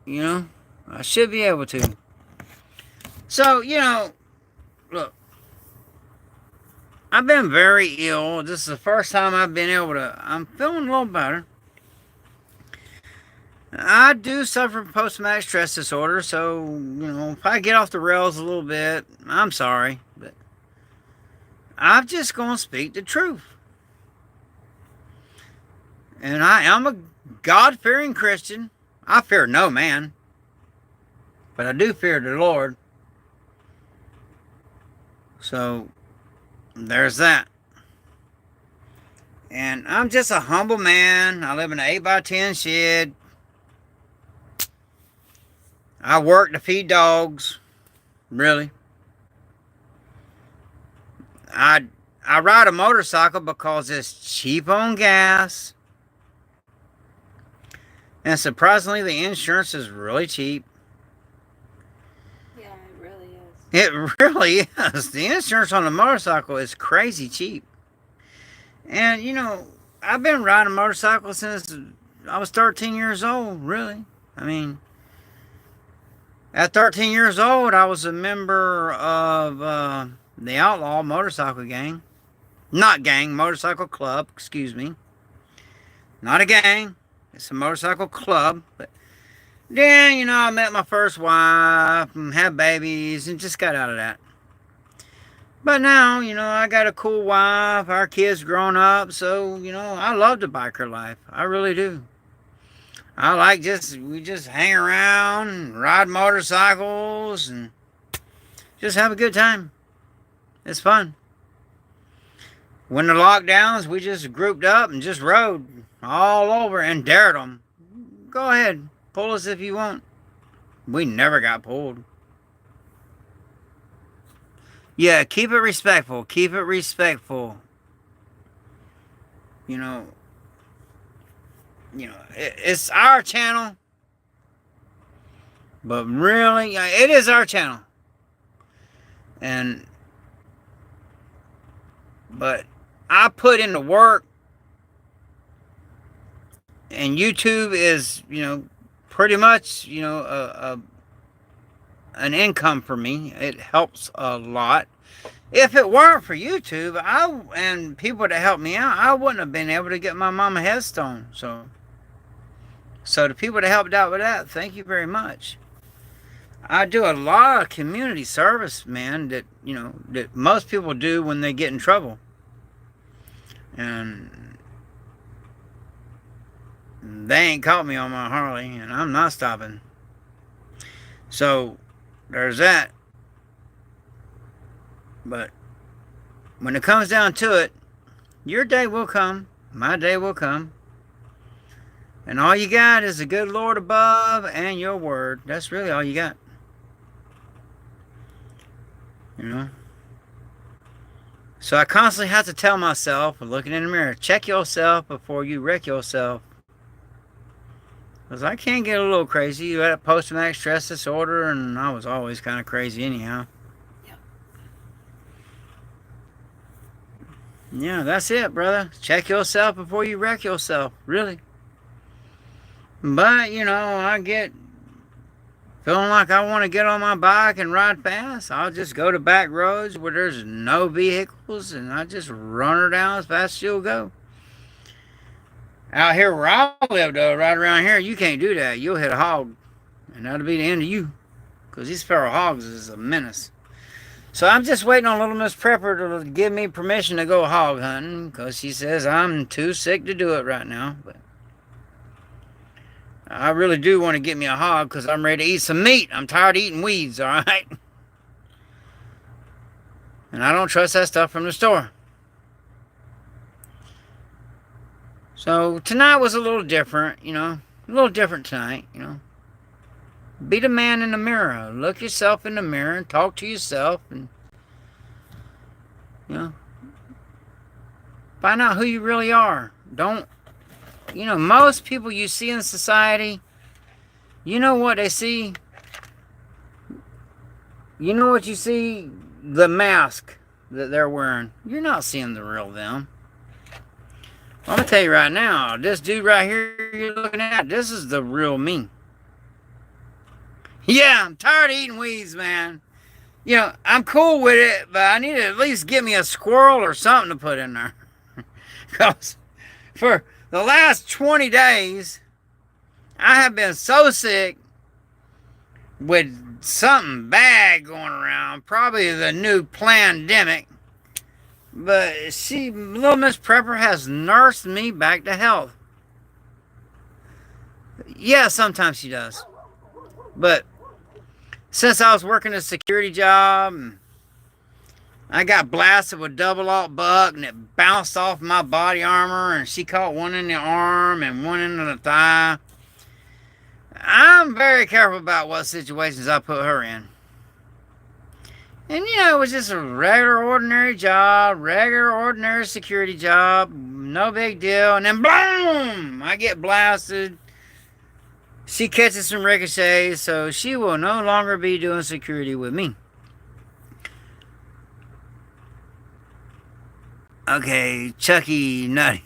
You know, I should be able to. So, you know, look, I've been very ill. This is the first time I've been able to. I'm feeling a little better. I do suffer from post-traumatic stress disorder, so, you know, if I get off the rails a little bit, I'm sorry, but I'm just going to speak the truth. And I am a God-fearing Christian. I fear no man, but I do fear the Lord. So, there's that. And I'm just a humble man. I live in an 8x10 shed. I work to feed dogs. Really. I ride a motorcycle because it's cheap on gas. And surprisingly, the insurance is really cheap. Yeah, it really is. It really is. The insurance on a motorcycle is crazy cheap. And, you know, I've been riding a motorcycle since I was 13 years old, really. I mean, at 13 years old, I was a member of the Outlaw Motorcycle Gang. Not gang, motorcycle club, excuse me. Not a gang, it's a motorcycle club. But then, you know, I met my first wife and had babies and just got out of that. But now, you know, I got a cool wife, our kids grown up, so, you know, I love the biker life. I really do. I like we just hang around and ride motorcycles and just have a good time. It's fun. When the lockdowns, we just grouped up and just rode all over and dared them. Go ahead, pull us if you want. We never got pulled. Yeah, keep it respectful. Keep it respectful. You know, it's our channel, but really, it is our channel. And but I put in the work, and YouTube is, pretty much, an income for me. It helps a lot. If it weren't for YouTube, and people that helped me out, I wouldn't have been able to get my mama headstone. So the people that helped out with that, thank you very much. I do a lot of community service, man, that most people do when they get in trouble. And they ain't caught me on my Harley, and I'm not stopping. So there's that. But when it comes down to it, your day will come, my day will come. And all you got is the good Lord above and your word. That's really all you got. So I constantly have to tell myself, looking in the mirror, check yourself before you wreck yourself. Because I can get a little crazy. You had a post-traumatic stress disorder, and I was always kind of crazy anyhow. Yeah, that's it, brother. Check yourself before you wreck yourself. Really. But, I get feeling like I want to get on my bike and ride fast. I'll just go to back roads where there's no vehicles, and I just run her down as fast as she'll go. Out here where I live, though, right around here, you can't do that. You'll hit a hog, and that'll be the end of you. Because these feral hogs is a menace. So I'm just waiting on Little Miss Prepper to give me permission to go hog hunting, because she says I'm too sick to do it right now. But I really do want to get me a hog, because I'm ready to eat some meat. I'm tired of eating weeds, all right? And I don't trust that stuff from the store. So tonight was a little different, a little different tonight, Be the man in the mirror. Look yourself in the mirror and talk to yourself, and, find out who you really are. Don't, most people you see in society, you know what they see? You know what you see? The mask that they're wearing. You're not seeing the real them. I'm going to tell you right now, this dude right here you're looking at, this is the real me. Yeah, I'm tired of eating weeds, man. I'm cool with it, but I need to at least get me a squirrel or something to put in there. Because for the last 20 days, I have been so sick with something bad going around. Probably the new pandemic. But Little Miss Prepper has nursed me back to health. Yeah, sometimes she does. But since I was working a security job, I got blasted with double alt buck, and it bounced off my body armor, and she caught one in the arm and one in the thigh. I'm very careful about what situations I put her in. And, it was just a regular, ordinary job, regular, ordinary security job, no big deal. And then, boom, I get blasted. She catches some ricochets, so she will no longer be doing security with me. Okay, Chucky Nutty.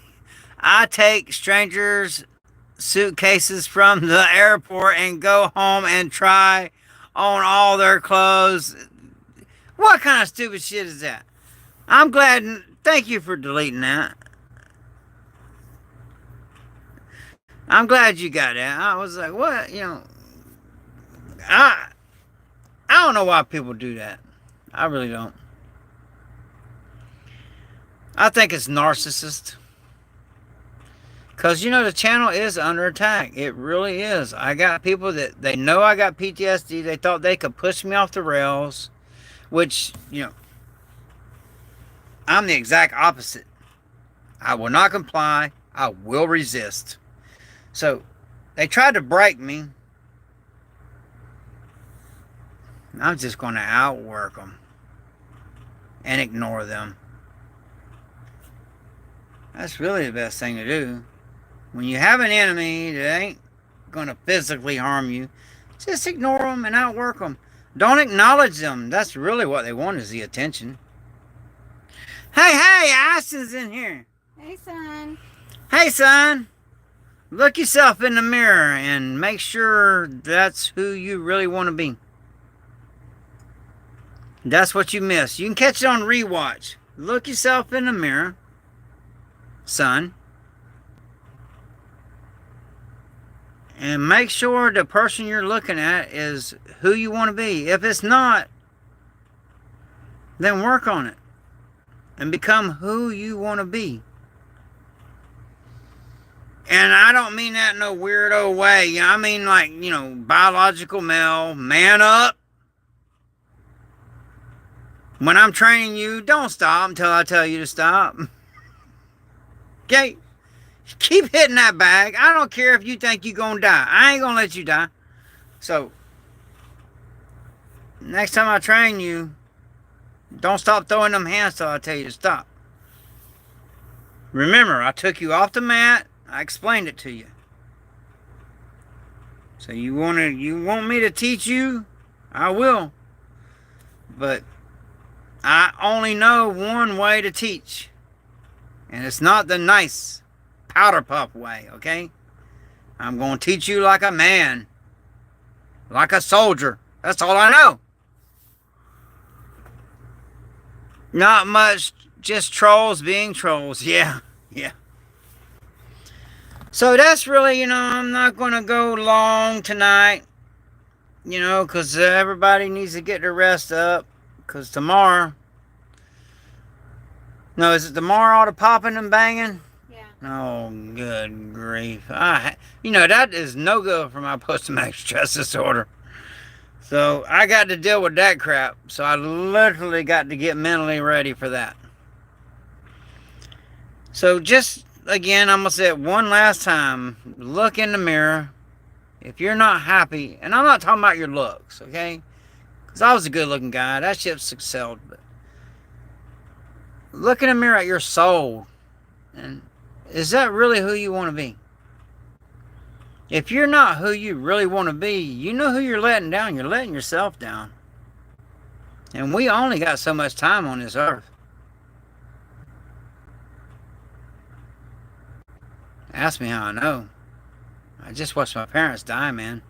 I take strangers' suitcases from the airport and go home and try on all their clothes. What kind of stupid shit is that? I'm glad. Thank you for deleting that. I'm glad you got that. I was like, what? I don't know why people do that. I really don't. I think it's narcissist. Because, the channel is under attack. It really is. I got people that they know I got PTSD. They thought they could push me off the rails. Which, I'm the exact opposite. I will not comply. I will resist. So, they tried to break me. I'm just going to outwork them and ignore them. That's really the best thing to do. When you have an enemy that ain't going to physically harm you, just ignore them and outwork them. Don't acknowledge them. That's really what they want, is the attention. Hey, Aston's in here. Hey, son. Hey, son. Look yourself in the mirror and make sure that's who you really want to be. That's what you missed. You can catch it on rewatch. Look yourself in the mirror, son. And make sure the person you're looking at is who you want to be. If it's not, then work on it. And become who you want to be. And I don't mean that in a weirdo way. I mean like, biological male. Man up. When I'm training you, don't stop until I tell you to stop. Okay? Keep hitting that bag. I don't care if you think you're going to die. I ain't going to let you die. So, next time I train you, don't stop throwing them hands till I tell you to stop. Remember, I took you off the mat. I explained it to you. So you want me to teach you? I will. But I only know one way to teach. And it's not the nice powder puff way, okay? I'm going to teach you like a man. Like a soldier. That's all I know. Not much, just trolls being trolls. Yeah. So that's really, I'm not going to go long tonight. Because everybody needs to get their rest up. Because tomorrow... No, is it tomorrow all the popping and banging? Yeah. Oh, good grief. That is no good for my post-traumatic stress disorder. So I got to deal with that crap. So I literally got to get mentally ready for that. So just, again, I'm going to say it one last time. Look in the mirror. If you're not happy, and I'm not talking about your looks, okay? Because I was a good-looking guy. That shit's excelled. But look in the mirror at your soul. And is that really who you want to be? If you're not who you really want to be, you know who you're letting down. You're letting yourself down. And we only got so much time on this earth. Ask me how I know. I just watched my parents die, man.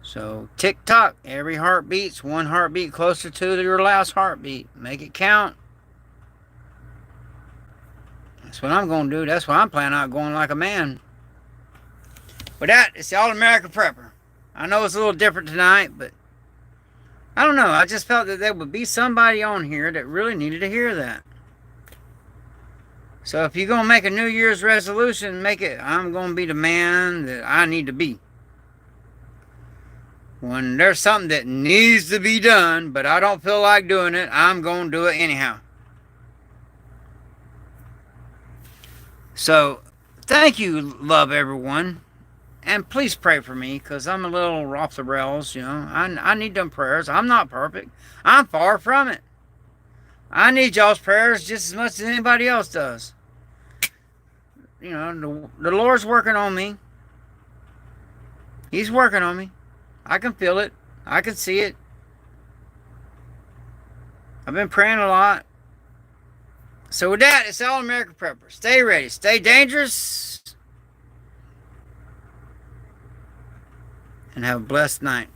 So, tick-tock. Every heartbeat's one heartbeat closer to your last heartbeat. Make it count. That's what I'm going to do. That's why I'm planning on going like a man. With that, it's the All-American Prepper. I know it's a little different tonight, but I don't know. I just felt that there would be somebody on here that really needed to hear that. So if you're going to make a New Year's resolution, make it, I'm going to be the man that I need to be. When there's something that needs to be done, but I don't feel like doing it, I'm going to do it anyhow. So, thank you, love everyone. And please pray for me, because I'm a little off the rails, I need them prayers. I'm not perfect. I'm far from it. I need y'all's prayers just as much as anybody else does. The Lord's working on me. He's working on me. I can feel it. I can see it. I've been praying a lot. So with that, it's All American Prepper. Stay ready. Stay dangerous. And have a blessed night.